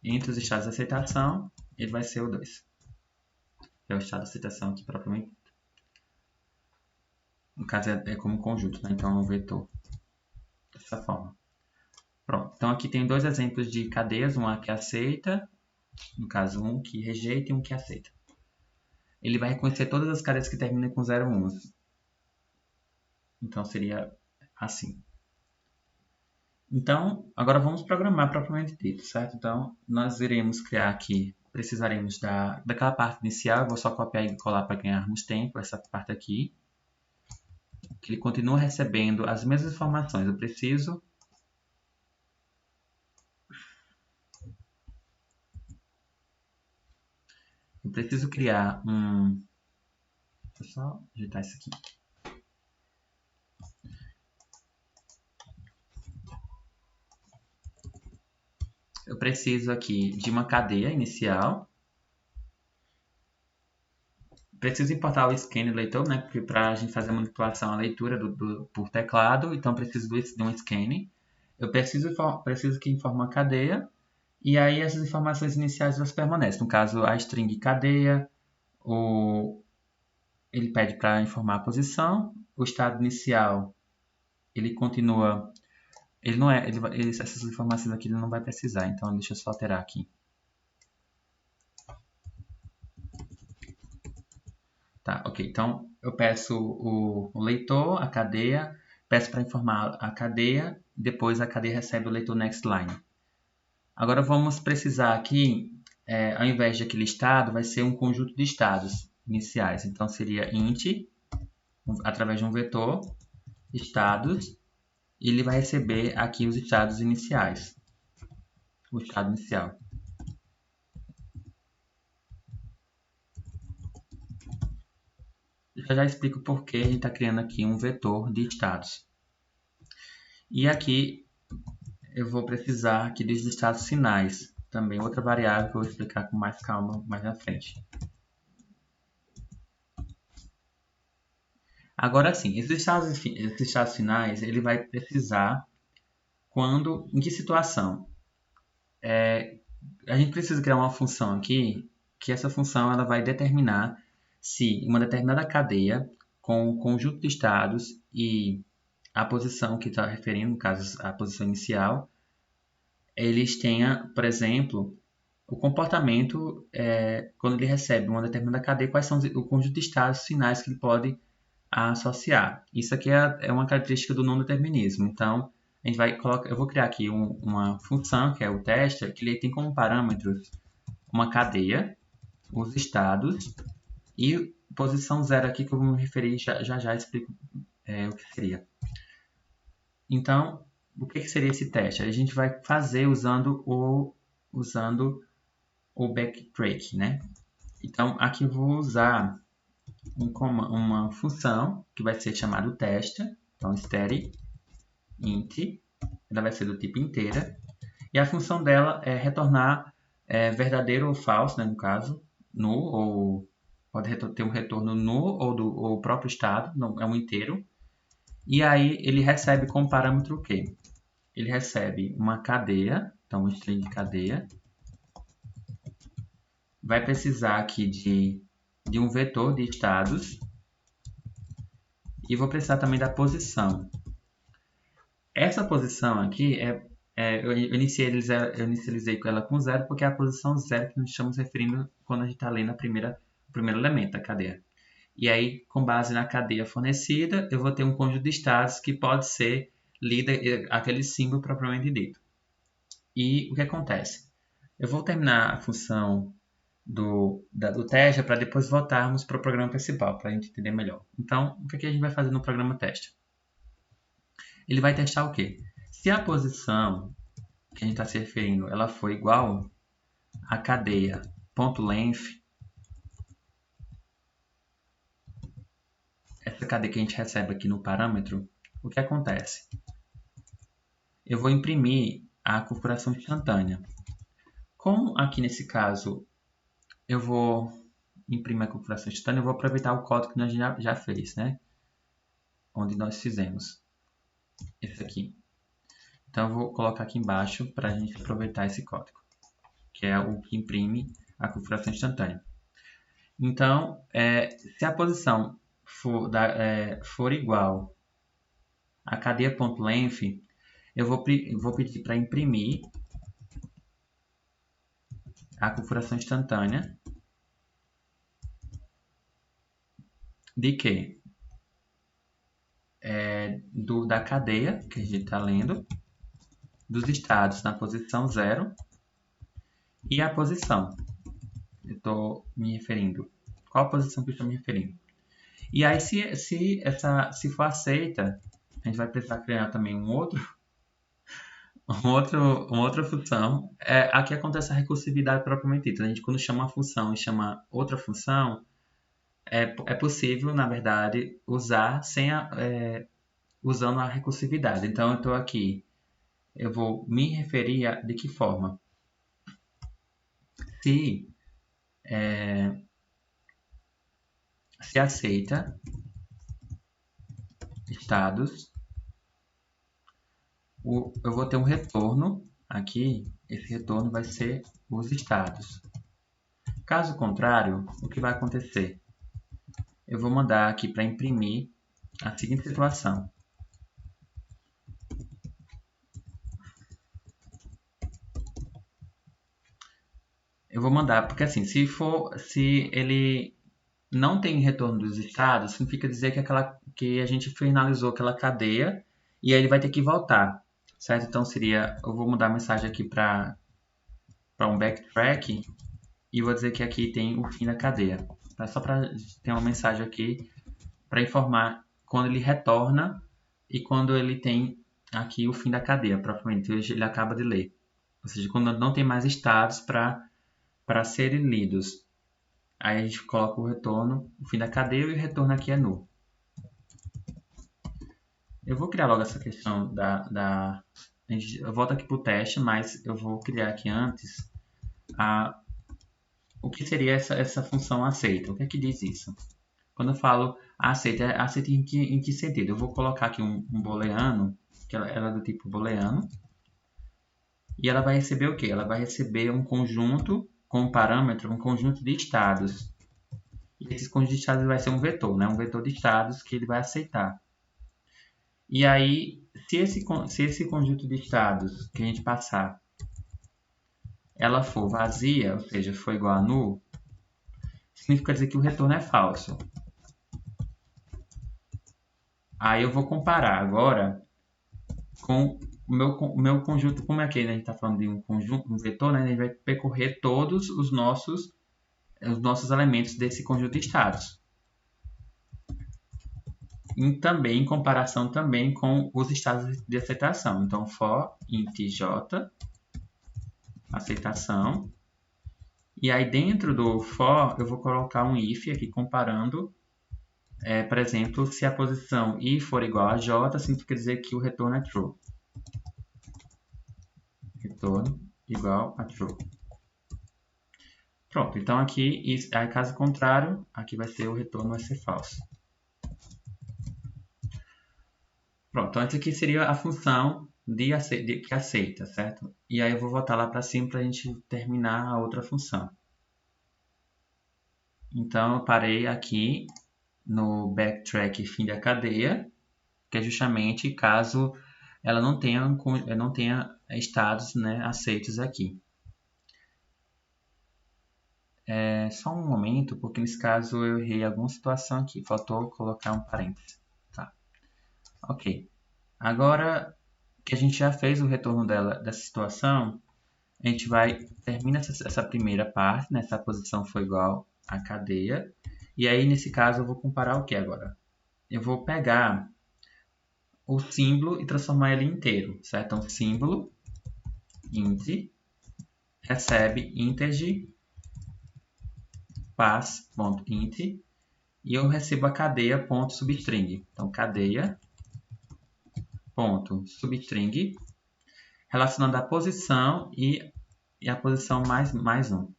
Entre os estados de aceitação, ele vai ser o 2. É o estado de aceitação aqui propriamente. No caso é como conjunto, né? Então é um vetor. Dessa forma. Pronto. Então aqui tem 2 exemplos de cadeias, uma que aceita, no caso um que rejeita e um que aceita. Ele vai reconhecer todas as cadeias que terminam com 0 1. Então seria assim. Então, agora vamos programar propriamente dito, certo? Então, nós iremos criar aqui, precisaremos daquela parte inicial, eu vou só copiar e colar para ganharmos tempo, essa parte aqui. que ele continua recebendo as mesmas informações. Eu preciso criar um... Deixa eu só ajeitar isso aqui. Eu preciso aqui de uma cadeia inicial. Preciso importar o scan leitor, né? Porque para a gente fazer a manipulação, a leitura por teclado, então preciso de um scan. Eu preciso que informe uma cadeia, e aí essas informações iniciais elas permanecem. No caso, a string cadeia, ele pede para informar a posição, o estado inicial, ele continua, ele não é, essas informações aqui ele não vai precisar, então deixa eu só alterar aqui. Tá, ok. Então, eu peço o leitor, a cadeia, peço para informar a cadeia, depois a cadeia recebe o leitor next line. Agora vamos precisar aqui, ao invés de aquele estado, vai ser um conjunto de estados iniciais. Então, seria int, através de um vetor, estados, e ele vai receber aqui os estados iniciais. O estado inicial. Eu já explico por que a gente está criando aqui um vetor de estados. E aqui eu vou precisar aqui dos estados finais. Também outra variável que eu vou explicar com mais calma mais na frente. Agora sim, esses estados finais, ele vai precisar em que situação? A gente precisa criar uma função aqui, que essa função ela vai determinar se uma determinada cadeia com um conjunto de estados e a posição que está referindo, no caso a posição inicial, eles tenham, por exemplo, o comportamento quando ele recebe uma determinada cadeia, quais são o conjunto de estados finais que ele pode associar. Isso aqui é uma característica do não determinismo. Então, a gente vai colocar, eu vou criar aqui uma função, que é o tester, que ele tem como parâmetros uma cadeia, os estados e posição 0 aqui, que eu vou me referir, já explico o que seria. Então, o que seria esse teste? A gente vai fazer usando o backtrack, né? Então, aqui eu vou usar uma função que vai ser chamada tester. Então, static int, ela vai ser do tipo inteira. E a função dela é retornar verdadeiro ou falso, né, no caso, null, ou pode ter um retorno null ou o próprio estado, não, é um inteiro. E aí ele recebe como parâmetro o quê? Ele recebe uma cadeia, então um string de cadeia. Vai precisar aqui de um vetor de estados. E vou precisar também da posição. Essa posição aqui eu inicializei ela com 0 porque é a posição 0 que nós estamos referindo quando a gente está lendo o primeiro elemento da cadeia. E aí, com base na cadeia fornecida, eu vou ter um conjunto de estados que pode ser lido aquele símbolo propriamente dito. E o que acontece? Eu vou terminar a função do teste para depois voltarmos para o programa principal, para a gente entender melhor. Então, o que a gente vai fazer no programa teste? Ele vai testar o quê? Se a posição que a gente está se referindo ela for igual à cadeia .length, essa cadeia que a gente recebe aqui no parâmetro, o que acontece? Eu vou imprimir a configuração instantânea. Como aqui nesse caso eu vou imprimir a configuração instantânea, eu vou aproveitar o código que nós já fez, né? Onde nós fizemos esse aqui. Então eu vou colocar aqui embaixo para a gente aproveitar esse código, que é o que imprime a configuração instantânea. Então, se a posição for igual à cadeia.length, eu vou pedir para imprimir a configuração instantânea de quê? Da cadeia que a gente está lendo, dos estados na posição 0 e a posição. Eu estou me referindo. Qual a posição que eu estou me referindo? E aí, se for aceita, a gente vai precisar criar também uma outra função. Aqui acontece a recursividade propriamente dita. A gente, quando chama uma função e chama outra função, é possível, na verdade, usar usando a recursividade. Então, eu estou aqui, eu vou me referir de que forma? Se, se aceita estados, eu vou ter um retorno aqui, esse retorno vai ser os estados. Caso contrário, o que vai acontecer? Eu vou mandar aqui para imprimir a seguinte situação. Eu vou mandar, porque assim, se ele não tem retorno dos estados, significa dizer que a gente finalizou aquela cadeia e aí ele vai ter que voltar, certo? Então eu vou mudar a mensagem aqui para um backtrack e vou dizer que aqui tem o fim da cadeia. Só para ter uma mensagem aqui para informar quando ele retorna e quando ele tem aqui o fim da cadeia, propriamente, ele acaba de ler. Ou seja, quando não tem mais estados para serem lidos. Aí a gente coloca o retorno, o fim da cadeia e o retorno aqui é null. Eu vou criar logo essa questão eu volto aqui para o teste, mas eu vou criar aqui antes o que seria essa função aceita. O que é que diz isso? Quando eu falo aceita em que sentido? Eu vou colocar aqui um booleano, que ela é do tipo booleano, e ela vai receber o quê? Ela vai receber um conjunto com um parâmetro, um conjunto de estados. E esse conjunto de estados vai ser um vetor, né? Um vetor de estados que ele vai aceitar. E aí, se esse conjunto de estados que a gente passar, ela for vazia, ou seja, for igual a null, significa dizer que o retorno é falso. Aí eu vou comparar agora com o meu conjunto, como é que a gente está falando de um conjunto, um vetor, né? A gente vai percorrer todos os nossos elementos desse conjunto de estados. E também em comparação também com os estados de aceitação. Então, for int j, aceitação. E aí dentro do for, eu vou colocar um if aqui comparando. Por exemplo, se a posição i for igual a j, significa dizer que o retorno é true. Retorno igual a true. Pronto, então aqui, aí, caso contrário, aqui vai ser o retorno vai ser falso. Pronto, então essa aqui seria a função que aceita, certo? E aí eu vou voltar lá para cima para a gente terminar a outra função. Então eu parei aqui no backtrack fim da cadeia, que é justamente caso ela não tenha estados, né, aceitos aqui. Só um momento, porque nesse caso eu errei alguma situação aqui, faltou colocar um parênteses. Tá. Ok. Agora que a gente já fez o retorno dessa situação, a gente termina essa primeira parte, nessa posição foi igual à cadeia, e aí nesse caso eu vou comparar o que agora? Eu vou pegar o símbolo e transformar ele inteiro, certo? Então, símbolo int recebe integer pass.int e eu recebo a cadeia.substring. Então, cadeia.substring relacionando a posição e a posição mais um.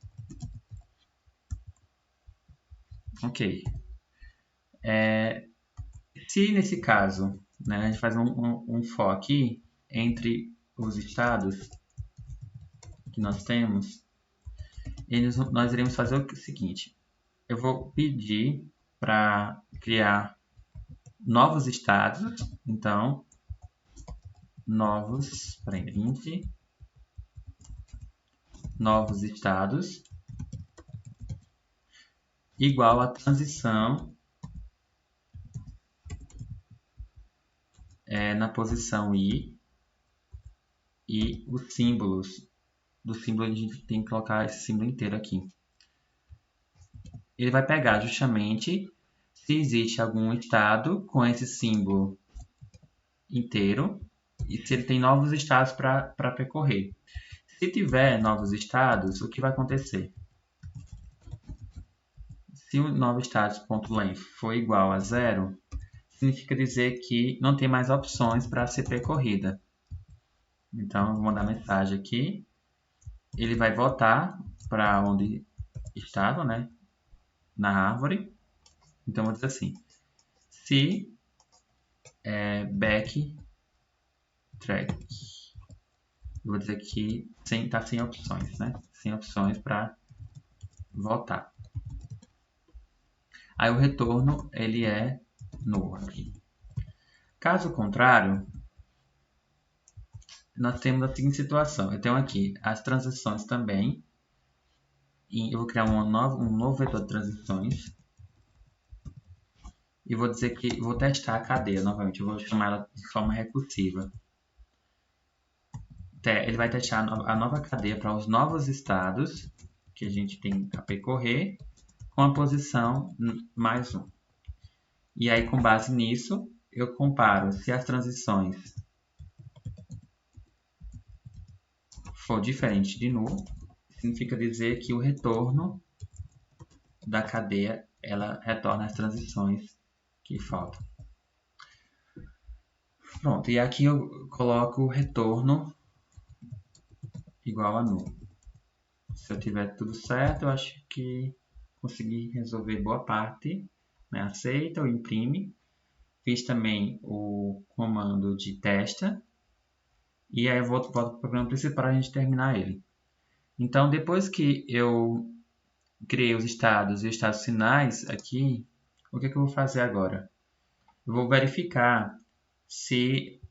Ok. Se nesse caso, né, a gente faz um for aqui entre os estados que nós temos, nós iremos fazer o seguinte. Eu vou pedir para criar novos estados. Então, int novos estados igual a transição na posição i e os símbolos. Do símbolo a gente tem que colocar esse símbolo inteiro aqui. Ele vai pegar justamente se existe algum estado com esse símbolo inteiro e se ele tem novos estados para percorrer. Se tiver novos estados, o que vai acontecer? Se o novo status.length for igual a 0, significa dizer que não tem mais opções para ser percorrida. Então, eu vou mandar mensagem aqui. Ele vai voltar para onde estava, né? Na árvore. Então, eu vou dizer assim. Se backtrack. Eu vou dizer que está sem opções, né? Sem opções para voltar. Aí o retorno, ele é null aqui. Caso contrário, nós temos a seguinte situação. Eu tenho aqui as transições também. E eu vou criar um novo vetor de transições. E vou dizer que vou testar a cadeia novamente. Eu vou chamar ela de forma recursiva. Ele vai testar a nova cadeia para os novos estados que a gente tem a percorrer com a posição mais 1. E aí, com base nisso, eu comparo se as transições for diferente de null, significa dizer que o retorno da cadeia ela retorna as transições que faltam. Pronto, e aqui eu coloco o retorno igual a null. Se eu tiver tudo certo, eu acho que consegui resolver boa parte. Né? Aceita ou imprime. Fiz também o comando de testa. E aí eu volto para o programa principal para a gente terminar ele. Então, depois que eu criei os estados e os estados finais aqui, o que eu vou fazer agora? Eu vou verificar se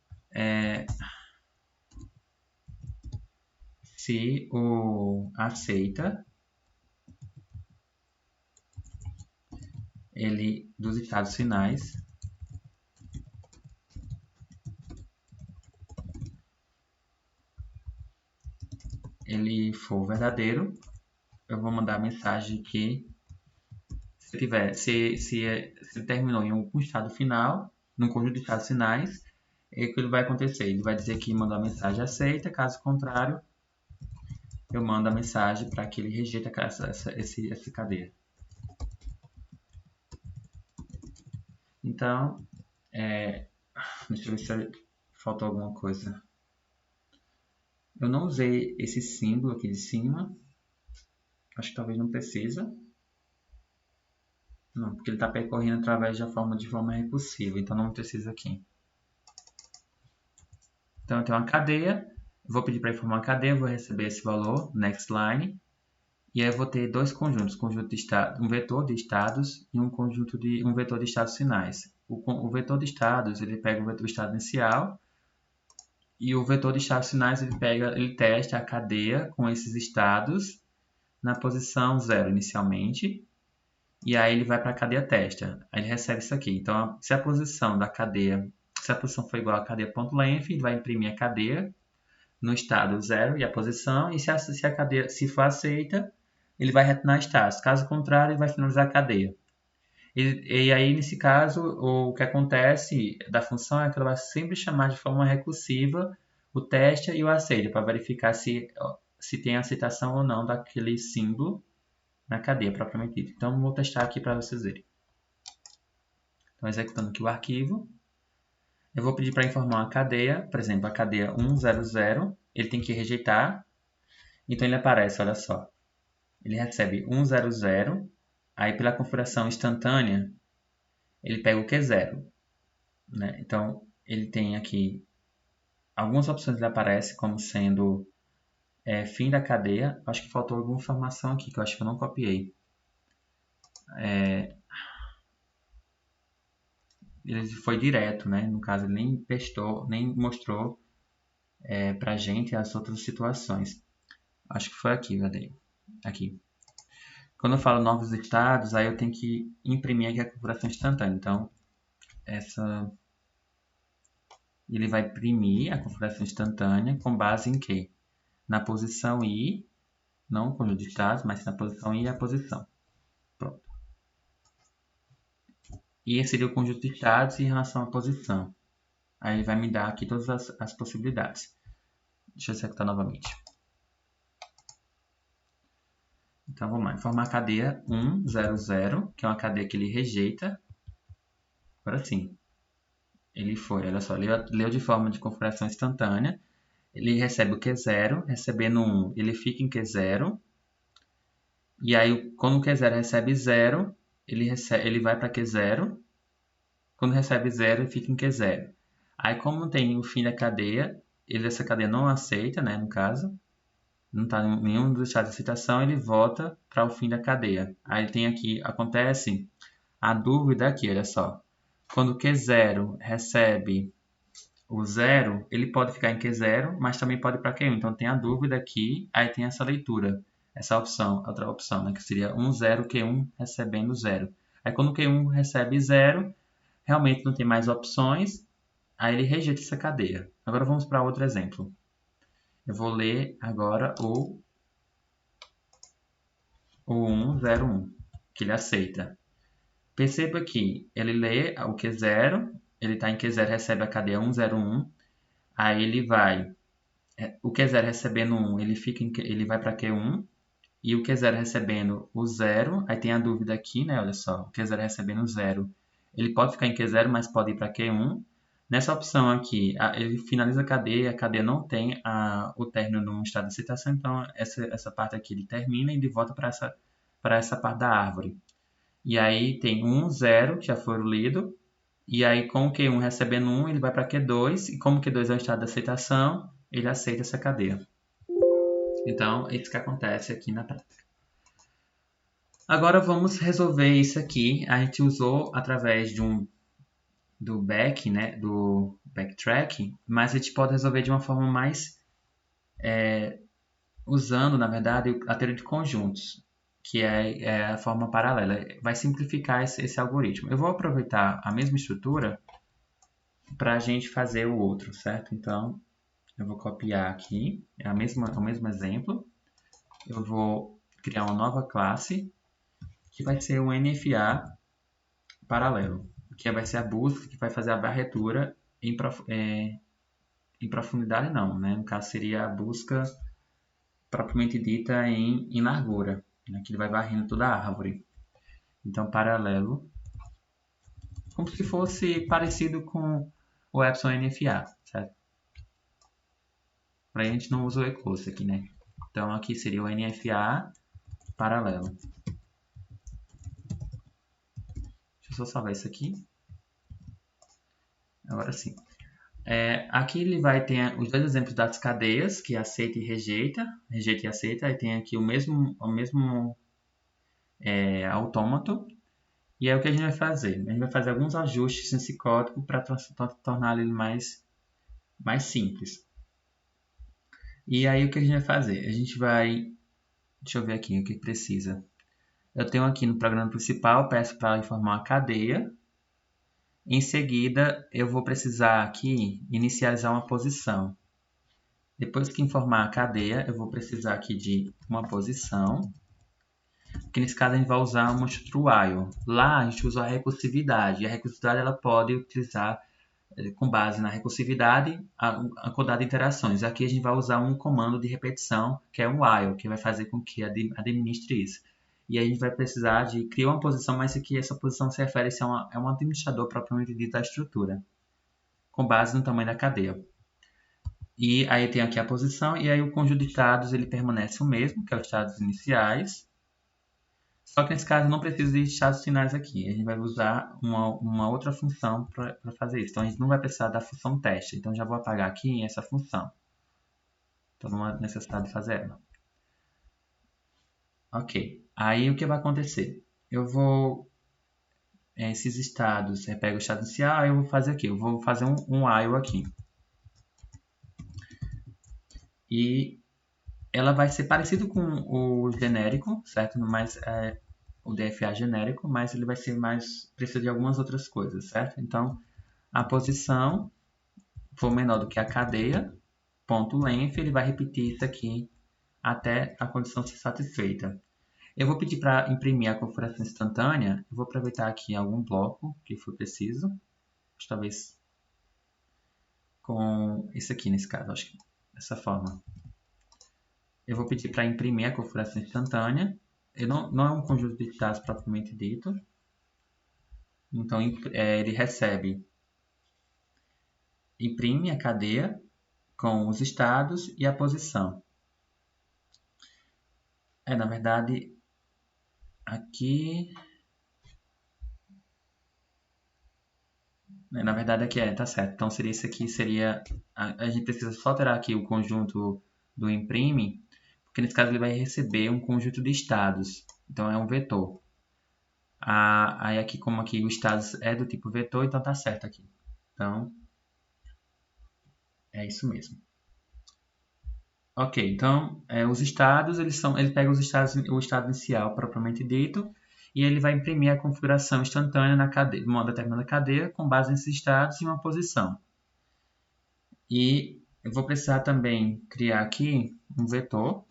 o aceita ele dos estados finais ele for verdadeiro, eu vou mandar a mensagem que se ele terminou em um estado final, num conjunto de estados finais, o que ele vai acontecer? Ele vai dizer que mandou a mensagem aceita, caso contrário, eu mando a mensagem para que ele rejeite essa cadeia. Então, deixa eu ver se faltou alguma coisa. Eu não usei esse símbolo aqui de cima. Acho que talvez não precisa. Não, porque ele está percorrendo através de forma recursiva, então não precisa aqui. Então eu tenho uma cadeia, vou pedir para informar a cadeia, vou receber esse valor, next line, e aí eu vou ter dois conjuntos, um vetor de estados e um vetor de estados finais. O vetor de estados, ele pega o vetor de estado inicial, e o vetor de estados finais, ele testa a cadeia com esses estados na posição 0 inicialmente, e aí ele vai para a cadeia testa. Aí ele recebe isso aqui. Então, se a posição da cadeia, se a posição for igual a cadeia.length, ele vai imprimir a cadeia no estado 0 e a posição, e se a cadeia se for aceita, ele vai retornar status. Caso contrário, ele vai finalizar a cadeia. E aí, nesse caso, o que acontece da função é que ela vai sempre chamar de forma recursiva o teste e o aceita, para verificar se tem aceitação ou não daquele símbolo na cadeia propriamente dita. Então, vou testar aqui para vocês verem. Então, executando aqui o arquivo, eu vou pedir para informar uma cadeia, por exemplo, a cadeia 100, ele tem que rejeitar, então ele aparece, olha só, ele recebe 100, aí pela configuração instantânea, ele pega o Q0, né? Então, ele tem aqui algumas opções que aparecem como sendo fim da cadeia. Acho que faltou alguma informação aqui, que eu acho que eu não copiei. Ele foi direto, né? No caso, ele nem testou, nem mostrou para a gente as outras situações. Acho que foi aqui, cadê? Aqui. Quando eu falo novos estados, aí eu tenho que imprimir aqui a configuração instantânea. Então, ele vai imprimir a configuração instantânea com base em quê? Na posição I, não o conjunto de estados, mas na posição I e a posição. Pronto. e esse seria o conjunto de estados em relação à posição. Aí ele vai me dar aqui todas as possibilidades. Deixa eu executar novamente. Então vamos lá, informar a cadeia 1, 0, 0, que é uma cadeia que ele rejeita. Agora sim, ele foi, olha só, leu de forma de configuração instantânea. Ele recebe o Q0, recebendo 1, ele fica em Q0. E aí, quando o Q0 recebe 0, ele vai para Q0. Quando recebe 0, ele fica em Q0. Aí, como tem o fim da cadeia, essa cadeia não aceita, né, no caso, não está em nenhum dos estados de aceitação, ele volta para o fim da cadeia. Aí tem aqui, acontece a dúvida aqui, olha só. Quando o Q0 recebe o 0, ele pode ficar em Q0, mas também pode ir para Q1. Então tem a dúvida aqui, aí tem essa leitura, essa opção, outra opção, né, que seria 1, 0, Q1 recebendo 0. Aí quando o Q1 recebe 0, realmente não tem mais opções, aí ele rejeita essa cadeia. Agora vamos para outro exemplo. Eu vou ler agora o 101, que ele aceita. Perceba que ele lê o Q0, ele está em Q0, recebe a cadeia 101, aí ele vai, o Q0 recebendo 1, ele vai para Q1, e o Q0 recebendo o 0, aí tem a dúvida aqui, né, olha só, o Q0 recebendo o 0, ele pode ficar em Q0, mas pode ir para Q1. Nessa opção aqui, ele finaliza a cadeia não tem o término no estado de aceitação, então essa parte aqui ele termina e ele volta para essa parte da árvore. E aí tem 1, 0, que já foram lido. E aí com o Q1 recebendo 1, ele vai para Q2. E como Q2 é o estado de aceitação, ele aceita essa cadeia. Então, é isso que acontece aqui na prática. Agora vamos resolver isso aqui. A gente usou através do backtrack, mas a gente pode resolver de uma forma mais usando, na verdade, a teoria de conjuntos, que é a forma paralela. Vai simplificar esse algoritmo. Eu vou aproveitar a mesma estrutura para a gente fazer o outro, certo? Então, eu vou copiar aqui, o mesmo exemplo. Eu vou criar uma nova classe, que vai ser o NFA paralelo, que vai ser a busca que vai fazer a varredura em profundidade não, né? No caso seria a busca propriamente dita em largura, né? Que ele vai varrendo toda a árvore. Então, paralelo, como se fosse parecido com o Epsilon NFA, certo? Para a gente não usa o eclipse aqui, né? Então, aqui seria o NFA paralelo. Deixa eu só salvar isso aqui. Agora sim. Aqui ele vai ter os dois exemplos das cadeias, que aceita e rejeita e aceita. Aí tem aqui o mesmo autômato. E aí o que a gente vai fazer? A gente vai fazer alguns ajustes nesse código para tornar ele mais simples. E aí o que a gente vai fazer? A gente vai... Deixa eu ver aqui o que precisa. Eu tenho aqui no programa principal, peço para informar uma cadeia. Em seguida, eu vou precisar aqui inicializar uma posição. Depois que informar a cadeia, eu vou precisar aqui de uma posição. Que nesse caso a gente vai usar uma estrutura while. Lá a gente usa a recursividade. E a recursividade ela pode utilizar, com base na recursividade, a codada interações. Aqui a gente vai usar um comando de repetição, que é um while, que vai fazer com que administre isso. E aí a gente vai precisar de criar uma posição, mas aqui essa posição se refere a um administrador propriamente dito da estrutura, com base no tamanho da cadeia. E aí tem aqui a posição, e aí o conjunto de estados ele permanece o mesmo, que é os estados iniciais. Só que nesse caso não precisa de estados finais aqui. A gente vai usar uma outra função para fazer isso. Então a gente não vai precisar da função teste. Então já vou apagar aqui essa função. Então não há necessidade de fazer ela. Ok. Aí o que vai acontecer? Eu vou... esses estados, eu pego o estado inicial, eu vou fazer aqui. Eu vou fazer um while aqui. E ela vai ser parecido com o genérico, certo? Mas o DFA genérico, mas ele vai ser precisa de algumas outras coisas, certo? Então, a posição for menor do que a cadeia, ponto length, ele vai repetir isso aqui até a condição ser satisfeita. Eu vou pedir para imprimir a configuração instantânea. Eu vou aproveitar aqui algum bloco que for preciso. Talvez com esse aqui, nesse caso. Acho que dessa forma. Eu vou pedir para imprimir a configuração instantânea. Não é um conjunto de dados propriamente dito. Então, ele imprime a cadeia com os estados e a posição. Na verdade, aqui... Na verdade, aqui tá certo. Então, seria isso aqui, a gente precisa só alterar aqui o conjunto do imprime, porque nesse caso ele vai receber um conjunto de estados. Então, é um vetor. Aí aqui, como aqui o estados é do tipo vetor, então tá certo aqui. Então, é isso mesmo. Ok, então, os estados, ele pega o estado inicial propriamente dito, e ele vai imprimir a configuração instantânea na cadeia, de uma determinada cadeia, com base nesses estados e uma posição. E eu vou precisar também criar aqui um vetor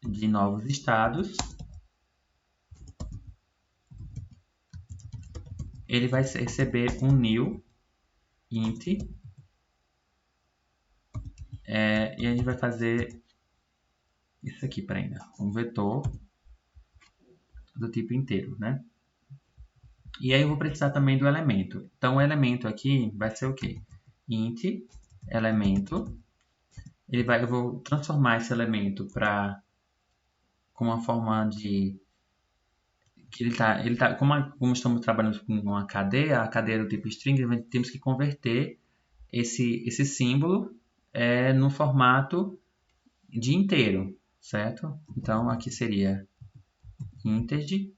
de novos estados. Ele vai receber um new int. E a gente vai fazer isso aqui para ainda, um vetor do tipo inteiro, né? E aí eu vou precisar também do elemento. Então o elemento aqui vai ser o quê? Int elemento. Eu vou transformar esse elemento com uma forma de que como estamos trabalhando com uma cadeia, a cadeia do tipo string, temos que converter esse símbolo no formato de inteiro, certo? Então aqui seria integer.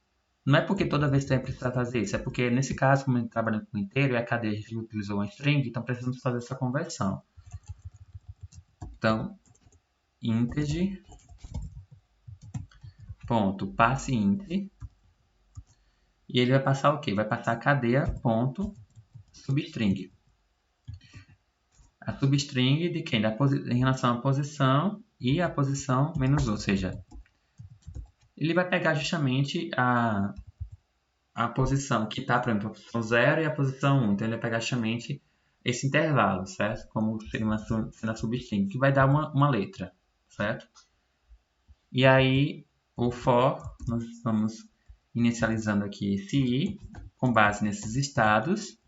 Não é porque toda vez que vai precisar fazer isso, é porque nesse caso, como a gente trabalha com inteiro e a cadeia a gente utilizou uma string, então precisamos fazer essa conversão. Então, integer ponto parseInt, e ele vai passar o quê? Vai passar a cadeia ponto substring. A substring de quem? Em relação à posição e a posição menos 1, ou seja, ele vai pegar justamente a posição que está, por exemplo, a posição 0 e a posição 1. Então, ele vai pegar justamente esse intervalo, certo? Como seria sendo a substring, que vai dar uma letra, certo? E aí, o for, nós estamos inicializando aqui esse i, com base nesses estados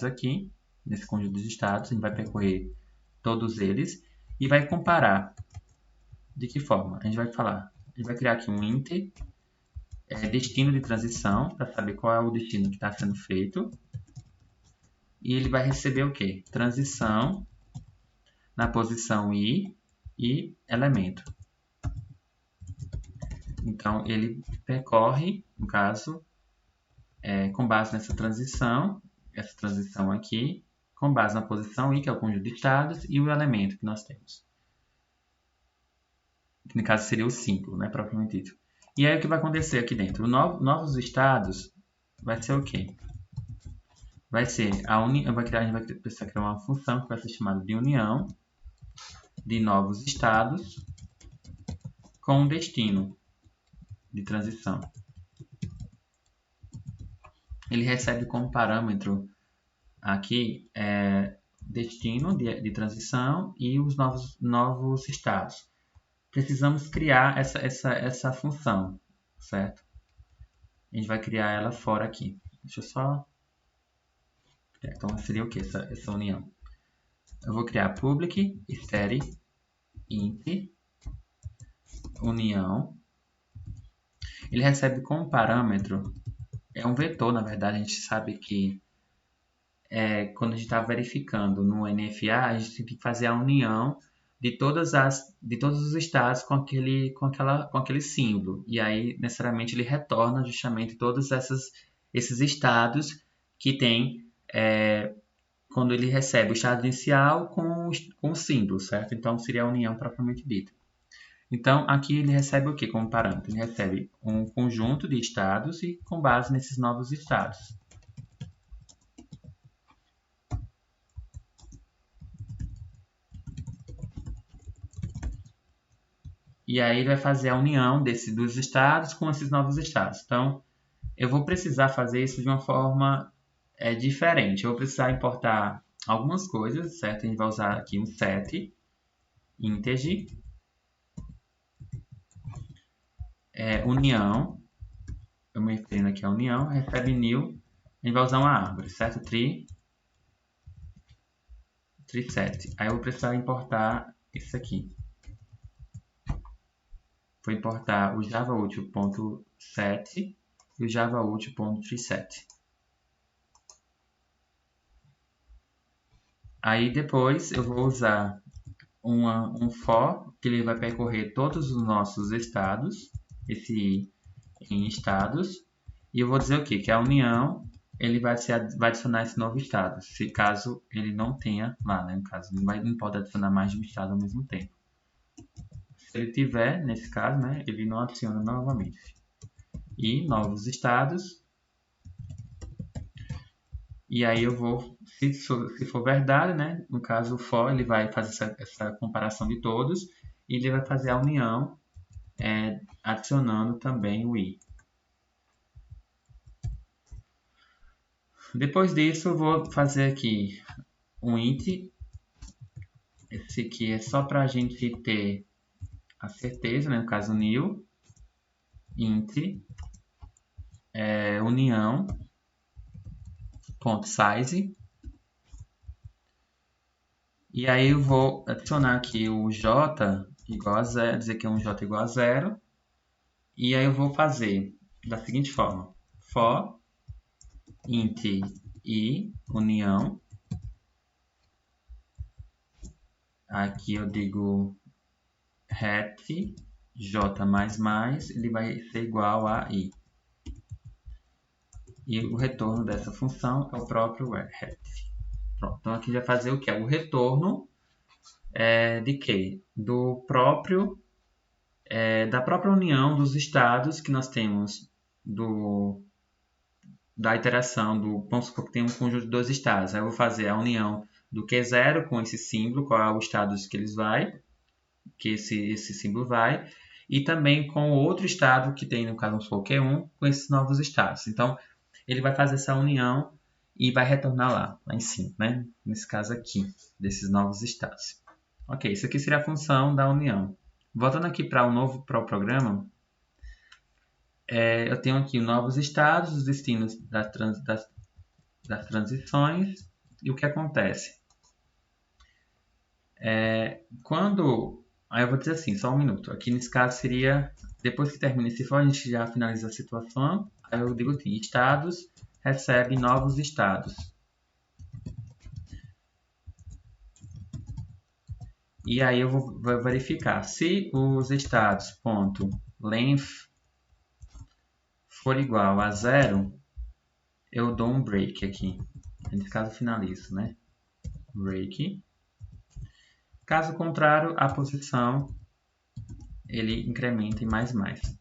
aqui, nesse conjunto de estados, a gente vai percorrer todos eles e vai comparar. De que forma? A gente vai criar aqui um int, destino de transição, para saber qual é o destino que está sendo feito. E ele vai receber o quê? Transição na posição i e elemento. Então, ele percorre, no caso, com base nessa transição, essa transição aqui, com base na posição i, que é o conjunto de estados, e o elemento que nós temos. Que no caso seria o símbolo, né, propriamente dito. E aí o que vai acontecer aqui dentro? Novos estados vai ser o quê? Vai ser a gente vai precisar criar uma função que vai ser chamada de união de novos estados com destino de transição. Ele recebe como parâmetro aqui destino de transição e os novos estados. Precisamos criar essa função, certo? A gente vai criar ela fora aqui. Deixa eu só... Então, seria o que essa união? Eu vou criar public static int união. Ele recebe como parâmetro, um vetor, na verdade. A gente sabe que quando a gente está verificando no NFA, a gente tem que fazer a união de todos os estados com aquele símbolo. E aí, necessariamente, ele retorna justamente todos esses estados que tem quando ele recebe o estado inicial com o símbolo, certo? Então, seria a união propriamente dita. Então, aqui ele recebe o que como parâmetro? Ele recebe um conjunto de estados e com base nesses novos estados. E aí ele vai fazer a união dos estados com esses novos estados. Então, eu vou precisar fazer isso de uma forma diferente. Eu vou precisar importar algumas coisas, certo? A gente vai usar aqui um set integer, união, eu me referindo aqui a união, recebe new, a gente vai usar uma árvore, certo? Tree set. Aí eu vou precisar importar isso aqui. Vou importar o javautil.set e o javautil.treeset. Aí depois eu vou usar um for, que ele vai percorrer todos os nossos estados, esse i em estados, e eu vou dizer o quê? Que a união ele vai adicionar esse novo estado, se caso ele não tenha lá, né? No caso, não pode adicionar mais de um estado ao mesmo tempo. Se ele tiver, nesse caso, né, ele não adiciona novamente. E novos estados. E aí eu vou, se for verdade, né, no caso o for, ele vai fazer essa comparação de todos e ele vai fazer a união adicionando também o i. Depois disso eu vou fazer aqui um int. Esse aqui é só para a gente ter a certeza, né, no caso new, int, união, ponto size. E aí eu vou adicionar aqui o j igual a 0, dizer que é um j igual a 0. E aí eu vou fazer da seguinte forma. For int i união. Aqui eu digo hat j++, ele vai ser igual a i. E o retorno dessa função é o próprio hat. Pronto, então aqui já fazer o que? O retorno de quê? Da própria união dos estados que nós temos da iteração vamos supor que tem um conjunto de dois estados. Aí eu vou fazer a união do Q0 com esse símbolo, qual é o estado que esse símbolo vai, e também com o outro estado que tem, no caso, vamos supor, Q1, com esses novos estados. Então, ele vai fazer essa união e vai retornar lá em cima, né? Nesse caso aqui, desses novos estados. Ok, isso aqui seria a função da união. Voltando aqui para o programa, eu tenho aqui novos estados, os destinos das transições e o que acontece. Aí eu vou dizer assim, só um minuto. Aqui nesse caso seria, depois que termina esse for, a gente já finaliza a situação. Aí eu digo assim, estados recebe novos estados. E aí eu vou verificar se os estados ponto length for igual a 0, eu dou um break aqui. Nesse caso finalizo, né? Break. Caso contrário, a posição ele incrementa em mais.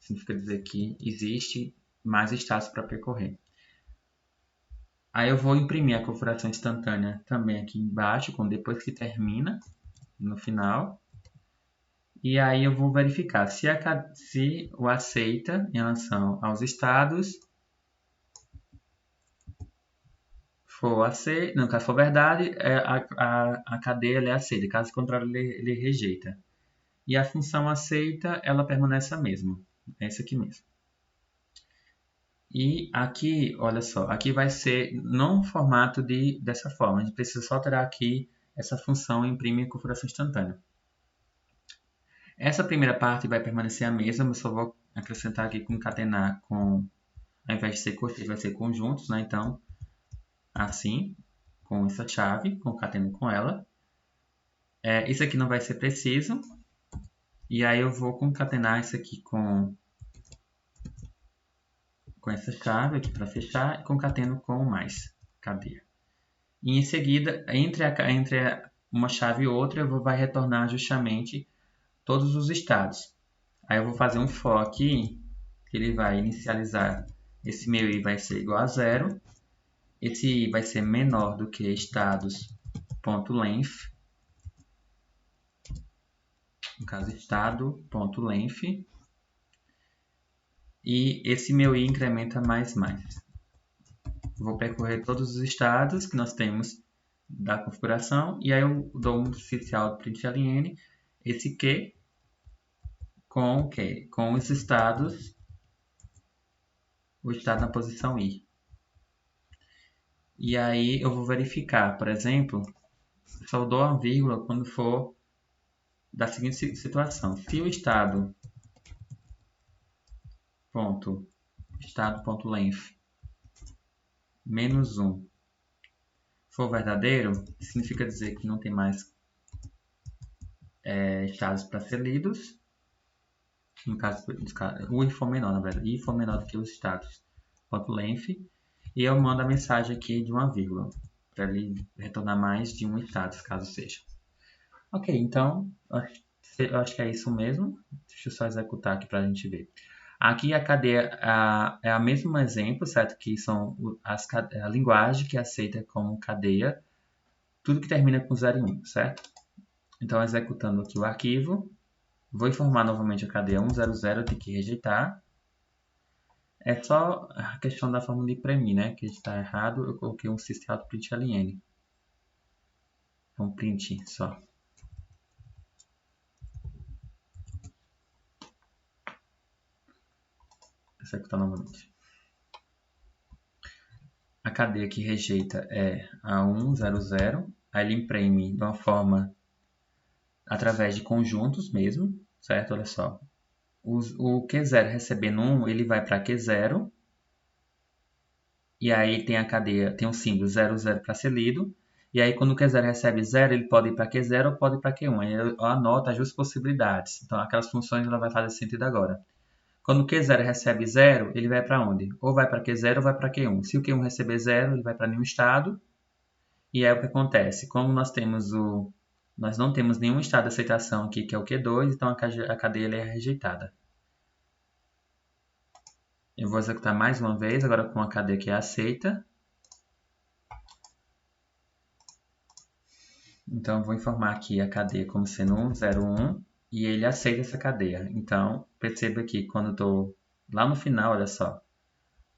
Significa dizer que existe mais estados para percorrer. Aí eu vou imprimir a configuração instantânea também aqui embaixo, depois que termina, no final. E aí eu vou verificar se o aceita em relação aos estados for aceita, não, caso for verdade, a cadeia é aceita, caso contrário ele rejeita. E a função aceita, ela permanece a mesma, é essa aqui mesmo. E aqui, olha só, aqui vai ser não formato dessa forma, a gente precisa só alterar aqui essa função imprime configuração instantânea. Essa primeira parte vai permanecer a mesma, eu só vou acrescentar aqui concatenar ao invés de ser cortes, vai ser conjuntos, né? Então, assim, com essa chave, concateno com ela. Isso aqui não vai ser preciso. E aí eu vou concatenar isso aqui com essa chave aqui para fechar e concateno com mais cadeia. E em seguida, entre uma chave e outra, vai retornar justamente todos os estados. Aí eu vou fazer um for aqui, que ele vai inicializar, esse meu i vai ser igual a 0, esse i vai ser menor do que estados.length, no caso estado.length, e esse meu i incrementa mais. Vou percorrer todos os estados que nós temos da configuração, e aí eu dou um sysln, esse Q com o quê? Com os estados, o estado na posição i. E aí eu vou verificar, por exemplo, só dou uma vírgula quando for da seguinte situação: se o estado.length menos 1 for verdadeiro, significa dizer que não tem mais estados para ser lidos. No caso, o i for menor, na verdade, i for menor do que os estados .length, e eu mando a mensagem aqui de uma vírgula, para ele retornar mais de um estado, caso seja. Ok, então, eu acho que é isso mesmo. Deixa eu só executar aqui para a gente ver. Aqui a cadeia é o mesmo exemplo, certo? Que são a linguagem que aceita como cadeia tudo que termina com 0 e 1, certo? Então, executando aqui o arquivo, vou informar novamente a cadeia 100, tem que rejeitar. É só a questão da fórmula de premir, né? Que está errado, eu coloquei um sysln. Um print só. Executar novamente. A cadeia que rejeita é a 100, aí ele imprime de uma forma através de conjuntos mesmo, certo? Olha só. O Q0 recebendo 1, ele vai para Q0, e aí tem a cadeia, tem um símbolo 00 para ser lido, e aí quando o Q0 recebe 0, ele pode ir para Q0 ou pode ir para Q1. Aí eu anoto as duas possibilidades. Então aquelas funções ela vai fazer sentido agora. Quando o Q0 recebe 0, ele vai para onde? Ou vai para Q0 ou vai para Q1. Se o Q1 receber 0, ele vai para nenhum estado. E aí o que acontece? Como nós não temos nenhum estado de aceitação aqui, que é o Q2, então a cadeia é rejeitada. Eu vou executar mais uma vez, agora com a cadeia que é aceita. Então, eu vou informar aqui a cadeia como sendo 101 e ele aceita essa cadeia. Então, perceba que quando eu estou lá no final, olha só,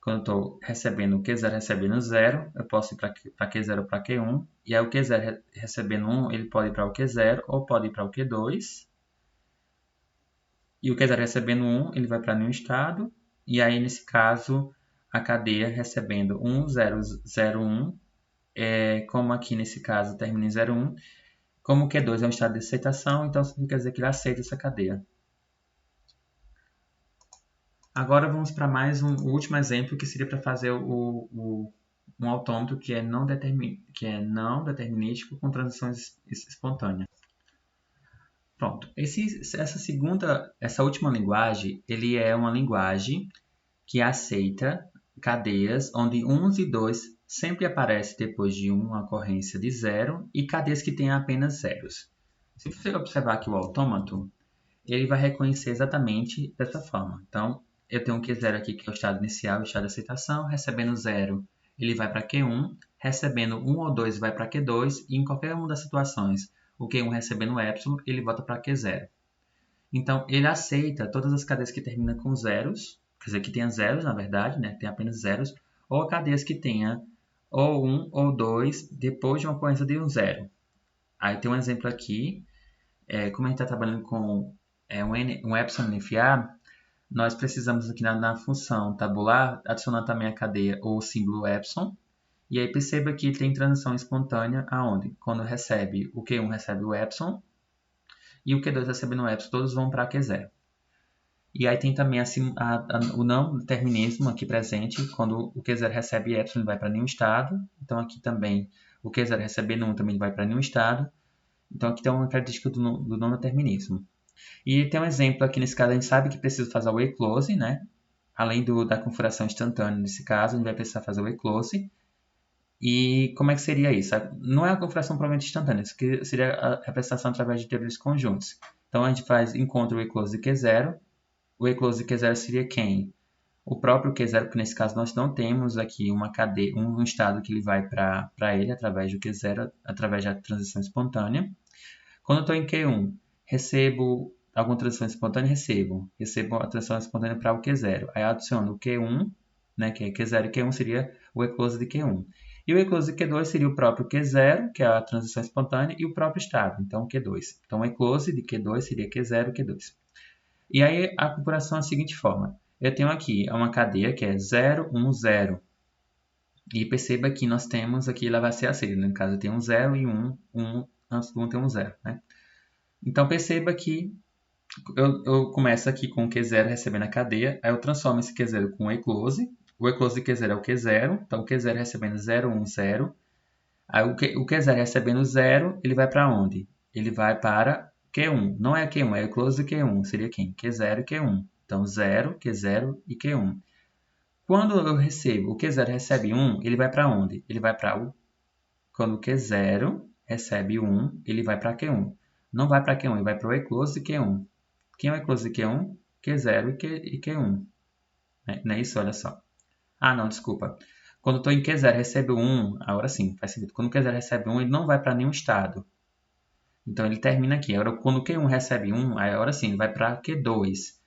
quando eu estou recebendo o Q0 recebendo 0, eu posso ir para Q0 ou para Q1, e aí o Q0 recebendo 1, ele pode ir para o Q0 ou pode ir para o Q2, e o Q0 recebendo 1, ele vai para nenhum estado, e aí nesse caso, a cadeia recebendo 1001, como aqui nesse caso termina em 01, como o Q2 é um estado de aceitação, então significa dizer que ele aceita essa cadeia. Agora vamos para mais o último exemplo, que seria para fazer um autômato que é não determinístico com transições espontâneas. Pronto. Essa última linguagem, ele é uma linguagem que aceita cadeias onde 1 e 2 sempre aparecem depois de uma ocorrência de 0 e cadeias que têm apenas zeros. Se você observar aqui o autômato, ele vai reconhecer exatamente dessa forma. Então, eu tenho um Q0 aqui que é o estado inicial, o estado de aceitação, recebendo 0, ele vai para Q1, recebendo 1 ou 2 vai para Q2, e em qualquer uma das situações, o Q1 recebendo epsilon, ele volta para Q0. Então, ele aceita todas as cadeias que terminam com zeros, quer dizer, que tenha zeros, na verdade, né? Tem apenas zeros, ou cadeias que tenha ou 1 ou 2 depois de uma ocorrência de um zero. Aí tem um exemplo aqui, como a gente está trabalhando com um epsilon NFA, nós precisamos aqui na função tabular adicionar também a cadeia ou o símbolo epsilon. E aí perceba que tem transição espontânea aonde? Quando recebe o Q1 recebe o epsilon e o Q2 recebendo o epsilon, todos vão para Q0. E aí tem também o não determinismo aqui presente, quando o Q0 recebe epsilon, ele vai para nenhum estado. Então aqui também o Q0 recebendo 1 também vai para nenhum estado. Então aqui tem uma característica do não determinismo. E tem um exemplo aqui nesse caso, a gente sabe que precisa fazer o e-close, né? Além da configuração instantânea nesse caso, a gente vai precisar fazer o e-close. E como é que seria isso? Não é a configuração provavelmente instantânea, isso aqui seria a representação através de teorias conjuntos. Então a gente encontra o e-close de Q0. O e-close de Q0 seria quem? O próprio Q0, porque nesse caso nós não temos aqui uma cadeia, um estado que ele vai para ele através do Q0, através da transição espontânea. Quando eu estou em Q1, recebo alguma transição espontânea, recebo a transição espontânea para o Q0. Aí adiciono o Q1, né, que é Q0 e Q1 seria o eclose de Q1. E o eclose de Q2 seria o próprio Q0, que é a transição espontânea, e o próprio estado, então Q2. Então o eclose de Q2 seria Q0 e Q2. E aí a configuração é da seguinte forma. Eu tenho aqui uma cadeia que é 0, 1, 0. E perceba que nós temos aqui, ela vai ser aceita. No caso, eu tenho um 0 e 1, antes do 1 tem um 0. Né? Então perceba que eu começo aqui com o Q0 recebendo a cadeia, aí eu transformo esse Q0 com o eclose. O eclose de Q0 é o Q0, então o Q0 recebendo 0, 1, 0. Aí o Q0 recebendo 0, ele vai para onde? Ele vai para Q1. Não é Q1, é o eclose de Q1. Seria quem? Q0 e Q1. Então 0, Q0 e Q1. Quando eu recebo, o Q0 recebe 1, ele vai para onde? Ele vai para o... Quando o Q0 recebe 1, ele vai para Q1. Não vai para Q1, ele vai para o eclose de Q1. Quem é o eclose de Q1? Q0 e Q1. Não é isso? Olha só. Ah, não, desculpa. Quando eu estou em Q0 recebe 1, agora sim, faz sentido. Quando o Q0 recebe 1, ele não vai para nenhum estado. Então ele termina aqui. Agora, quando o Q1 recebe 1, agora sim, ele vai para Q2.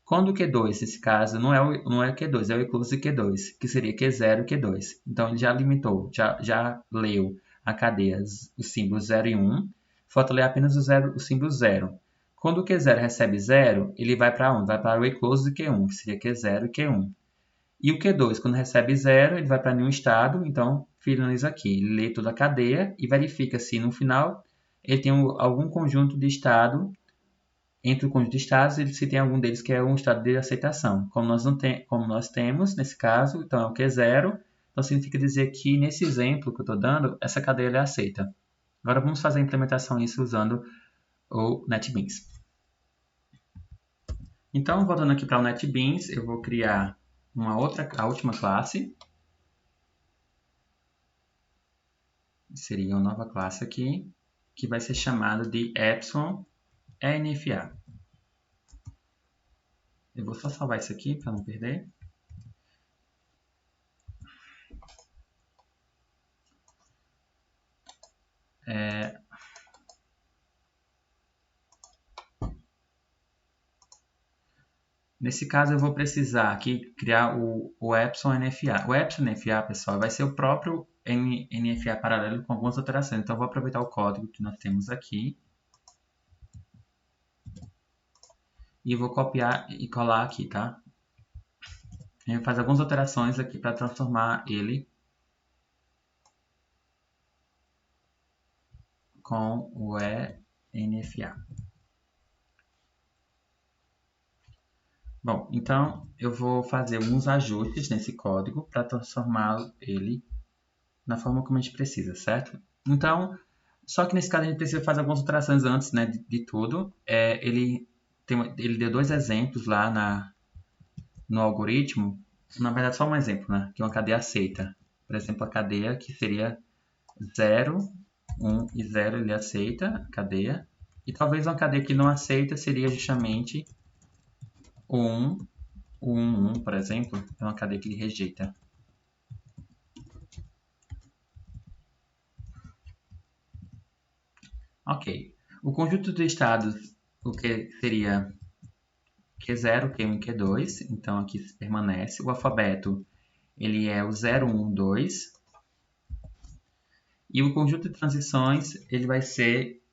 Quando o Q2, nesse caso, não é o Q2, é o eclose de Q2, que seria Q0 e Q2. Então ele já limitou, já leu a cadeia, os símbolos 0 e 1. Falta ler apenas o símbolo 0. Quando o Q0 recebe 0, ele vai para onde? Vai para o eclose de Q1, que seria Q0 e Q1. E o Q2, quando recebe 0, ele vai para nenhum estado, então finaliza aqui. Ele lê toda a cadeia e verifica se no final ele tem algum conjunto de estado. Entre o conjunto de estados, se tem algum deles que é um estado de aceitação. Como nós temos, nesse caso, então é o Q0, então significa dizer que nesse exemplo que eu estou dando, essa cadeia é aceita. Agora vamos fazer a implementação disso usando o NetBeans. Então, voltando aqui para o NetBeans, eu vou criar a última classe. Seria uma nova classe aqui, que vai ser chamada de Epsilon NFA. Eu vou só salvar isso aqui para não perder. Nesse caso, eu vou precisar aqui criar o Epsilon NFA. O Epsilon NFA, pessoal, vai ser o próprio NFA paralelo com algumas alterações. Então, eu vou aproveitar o código que nós temos aqui e vou copiar e colar aqui, tá? Eu vou fazer algumas alterações aqui para transformar ele com o NFA. Bom, então eu vou fazer alguns ajustes nesse código para transformar ele na forma como a gente precisa, certo? Então, só que nesse caso a gente precisa fazer algumas alterações antes, né, de tudo. Ele deu dois exemplos lá no algoritmo, na verdade só um exemplo, né, que é uma cadeia aceita. Por exemplo, a cadeia que seria 0, 1 e 0 ele aceita a cadeia. E talvez uma cadeia que não aceita seria justamente o 1, o 1, 1, por exemplo, é uma cadeia que ele rejeita. Ok. O conjunto de estados, o que seria Q0, Q1 e Q2, então aqui permanece. O alfabeto, ele é o 0, 1, 2. E o conjunto de transições, ele vai ser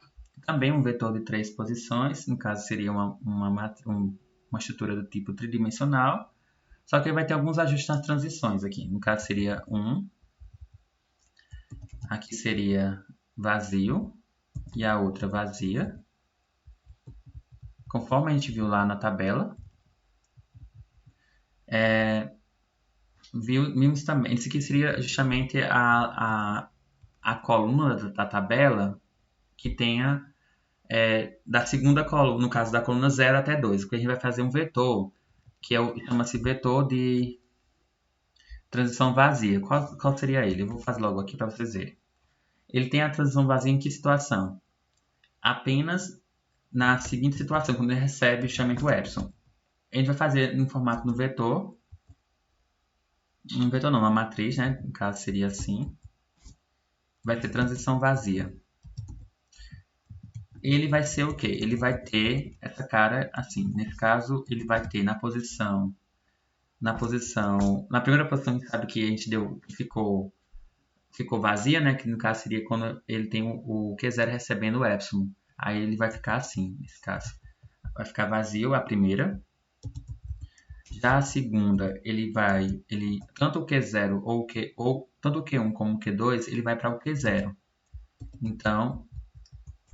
também um vetor de 3 posições, no caso seria uma estrutura do tipo tridimensional, só que ele vai ter alguns ajustes nas transições aqui. No caso seria 1, aqui seria vazio e a outra vazia, conforme a gente viu lá na tabela. Vimos também, isso aqui seria justamente a coluna da tabela que tenha da segunda coluna, no caso da coluna 0 até 2, porque a gente vai fazer um vetor, que chama-se vetor de transição vazia. Qual seria ele? Eu vou fazer logo aqui para vocês verem. Ele tem a transição vazia em que situação? Apenas na seguinte situação, quando ele recebe justamente o epsilon. A gente vai fazer no formato no vetor, um vetor não, uma matriz, né? No caso seria assim. Vai ter transição vazia. ele vai ser o quê? Ele vai ter essa cara assim. Nesse caso, ele vai ter na primeira posição, sabe que a gente deu, ficou vazia, né? Que no caso seria quando ele tem o Q0 recebendo o epsilon. Aí ele vai ficar assim, nesse caso. Vai ficar vazio a primeira. Já a segunda, tanto o Q0 ou tanto o Q1 como o Q2, ele vai para o Q0. Então,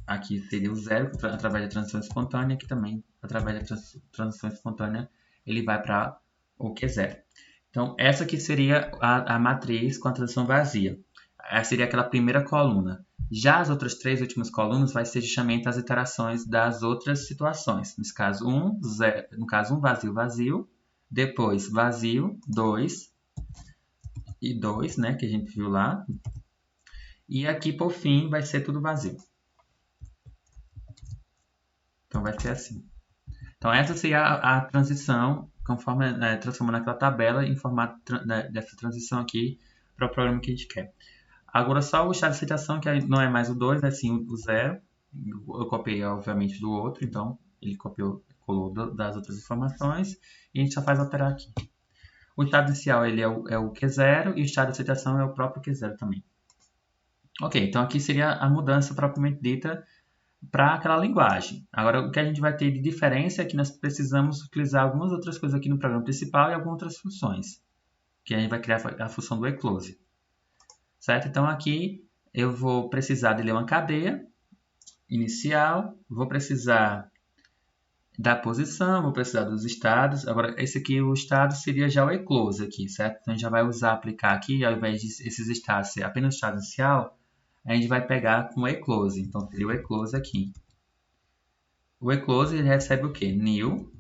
aqui seria o zero através da transição espontânea, aqui também através da transição espontânea ele vai para o Q0. Então, essa aqui seria a matriz com a transição vazia. Essa seria aquela primeira coluna. Já as outras três últimas colunas vai ser justamente as iterações das outras situações. Nesse caso, 1, 0, no caso 1 vazio, vazio, depois vazio, 2 e 2, né, que a gente viu lá. E aqui, por fim, vai ser tudo vazio. Então, vai ser assim. Então, essa seria a transição, conforme transformando aquela tabela em formato dessa transição aqui para o programa que a gente quer. Agora, só o estado de aceitação, que não é mais o 2, é sim o 0. Eu copiei, obviamente, do outro, então ele copiou, colou das outras informações e a gente só faz alterar aqui. O estado inicial ele é o Q0 e o estado de aceitação é o próprio Q0 também. Ok, então aqui seria a mudança propriamente dita para aquela linguagem. Agora, o que a gente vai ter de diferença é que nós precisamos utilizar algumas outras coisas aqui no programa principal e algumas outras funções, que a gente vai criar a função do eclose. Certo? Então, aqui eu vou precisar de ler uma cadeia inicial, vou precisar da posição, vou precisar dos estados. Agora, esse aqui, o estado, seria já o eclose aqui, certo? Então, a gente já vai aplicar aqui, ao invés de esses estados ser apenas o estado inicial, a gente vai pegar com o eclose. Então, seria o eclose aqui. O eclose ele recebe o quê? New,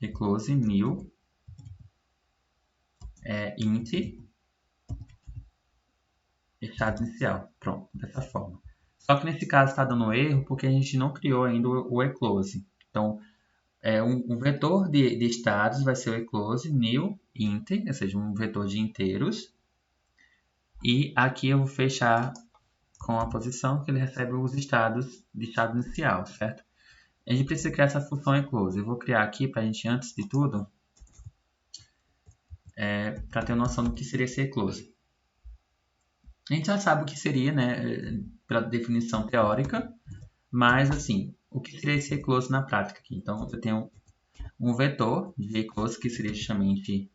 eclose, new, int, estado inicial. Pronto, dessa forma. Só que nesse caso está dando erro porque a gente não criou ainda o eclose. Então, um vetor de estados vai ser o eclose new int, ou seja, um vetor de inteiros. E aqui eu vou fechar com a posição que ele recebe os estados de estado inicial, certo? A gente precisa criar essa função eclose. Eu vou criar aqui para a gente, antes de tudo, para ter uma noção do que seria esse eclose. A gente já sabe o que seria, né, pela definição teórica, mas assim, o que seria esse eclose na prática aqui? Então, eu tenho um vetor de eclose que seria justamente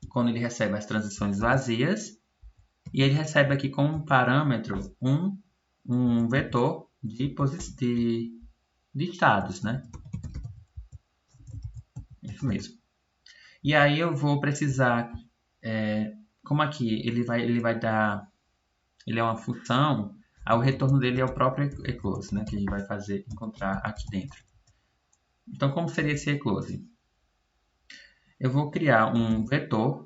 quando ele recebe as transições vazias, e ele recebe aqui como parâmetro um vetor de estados, né? Isso mesmo. E aí eu vou precisar, como aqui ele vai dar, ele é uma função, o retorno dele é o próprio eclose, né? Que a gente vai encontrar aqui dentro. Então, como seria esse eclose? Eu vou criar um vetor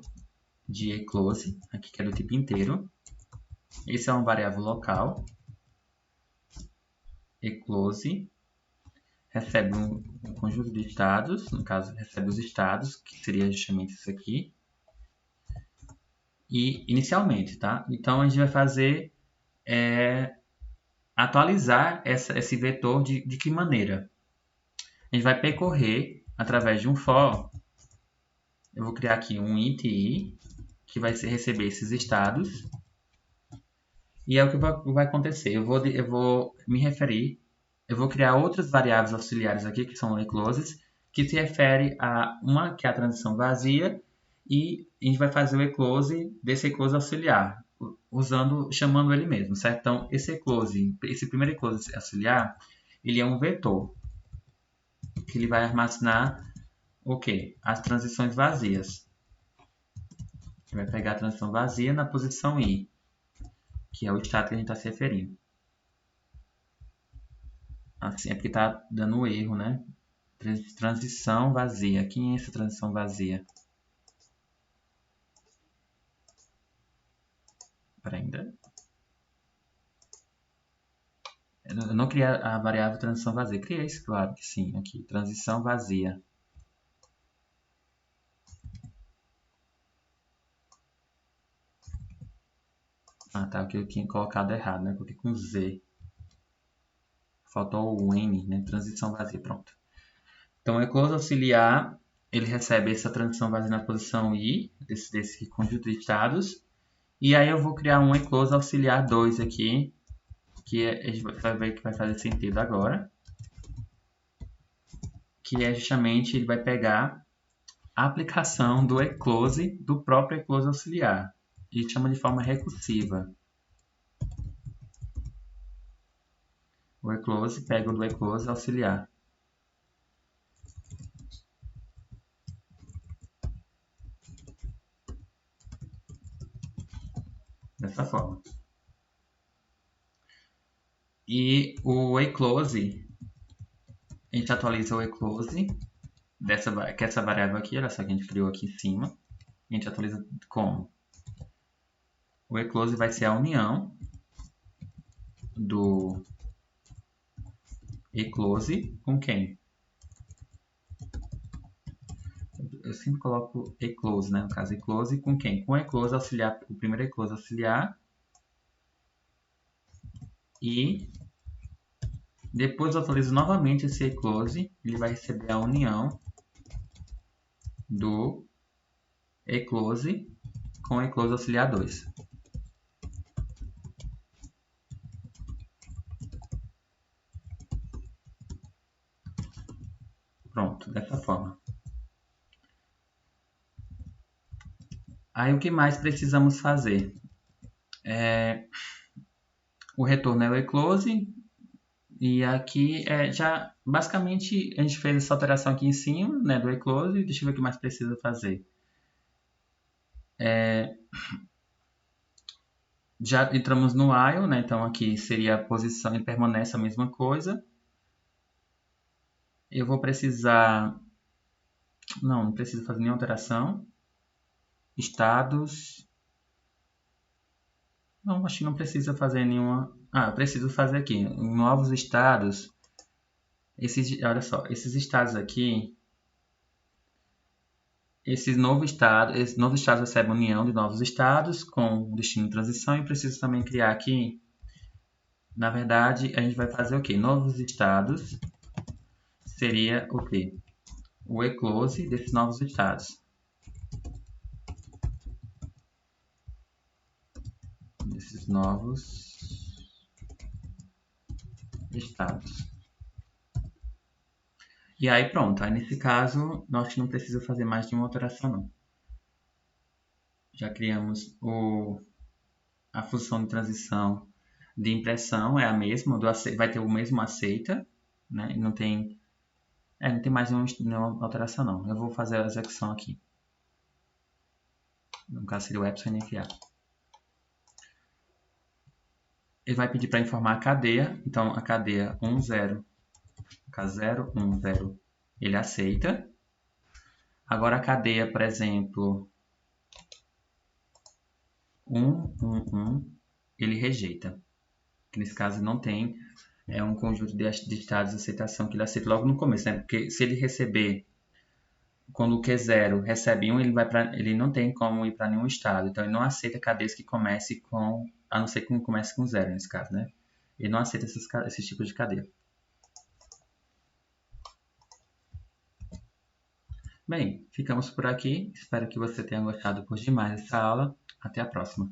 de eclose, aqui que é do tipo inteiro. Esse é uma variável local. Eclose recebe um conjunto de estados, no caso, recebe os estados, que seria justamente isso aqui. E inicialmente, tá? Então, a gente vai fazer atualizar esse vetor de que maneira? A gente vai percorrer através de um for. Eu vou criar aqui um int i, que vai receber esses estados. E é o que vai acontecer. Eu vou me referir, eu vou criar outras variáveis auxiliares aqui, que são ecloses, que se refere a uma que é a transição vazia, e a gente vai fazer o eclose desse eclose auxiliar, chamando ele mesmo, certo? Então, esse primeiro eclose auxiliar, ele é um vetor, que ele vai armazenar o quê? As transições vazias. Vai pegar a transição vazia na posição i, que é o estado que a gente está se referindo. Assim é porque está dando erro, né? Transição vazia. Quem é essa transição vazia? Espera ainda. Eu não criei a variável transição vazia. Criei isso, claro que sim. Aqui, transição vazia. Ah, tá, que eu tinha colocado errado, né? Coloquei com Z. Faltou o N, né? Transição vazia, pronto. Então, o ecloso auxiliar, ele recebe essa transição vazia na posição I, desse conjunto de estados. E aí eu vou criar um ecloso auxiliar 2 aqui, que a gente vai ver que vai fazer sentido agora. Que é justamente, ele vai pegar a aplicação do eclose, do próprio eclose auxiliar. A gente chama de forma recursiva. O eclose pega o do eclose auxiliar. Dessa forma. E o eclose, a gente atualiza o eclose, que é essa variável aqui, olha só que a gente criou aqui em cima. A gente atualiza como? O eclose vai ser a união do eclose com quem? Eu sempre coloco eclose, né? No caso, eclose com quem? Com o eclose auxiliar, o primeiro eclose auxiliar. E depois eu atualizo novamente esse eclose. Ele vai receber a união do eclose com o eclose auxiliar 2. Pronto, dessa forma. Aí o que mais precisamos fazer? O retorno é o eclose. E aqui já basicamente a gente fez essa alteração aqui em cima, né, do eclose. Deixa eu ver o que mais precisa fazer. Já entramos no while, né? Então aqui seria a posição, ele permanece a mesma coisa. Eu vou precisar... Não preciso fazer nenhuma alteração. Estados... Não, acho que não precisa fazer nenhuma... Ah, eu preciso fazer aqui. Novos estados. Olha só, esses estados aqui... Esses novos estados recebem união de novos estados com destino de transição e preciso também criar aqui... Na verdade, a gente vai fazer o quê? Novos estados seria o quê? O eclose desses novos estados. Desses novos estados. E aí pronto, aí nesse caso nós não precisamos fazer mais nenhuma alteração não. Já criamos a função de transição de impressão, é a mesma, vai ter o mesmo aceita, né? Não tem mais nenhuma alteração não. Eu vou fazer a execução aqui. No caso seria o epsilon NFA. Ele vai pedir para informar a cadeia, então a cadeia 1, 0, caso 0, 1, 0, ele aceita. Agora a cadeia, por exemplo, 1, 1, 1, ele rejeita. Que nesse caso não tem um conjunto de estados de aceitação que ele aceita logo no começo, né? Porque se ele receber, quando o Q0 recebe 1, ele não tem como ir para nenhum estado. Então ele não aceita cadeias que comece com, a não ser que comece com 0 nesse caso, né? Ele não aceita esses tipos de cadeia. Bem, ficamos por aqui. Espero que você tenha gostado por demais dessa aula. Até a próxima.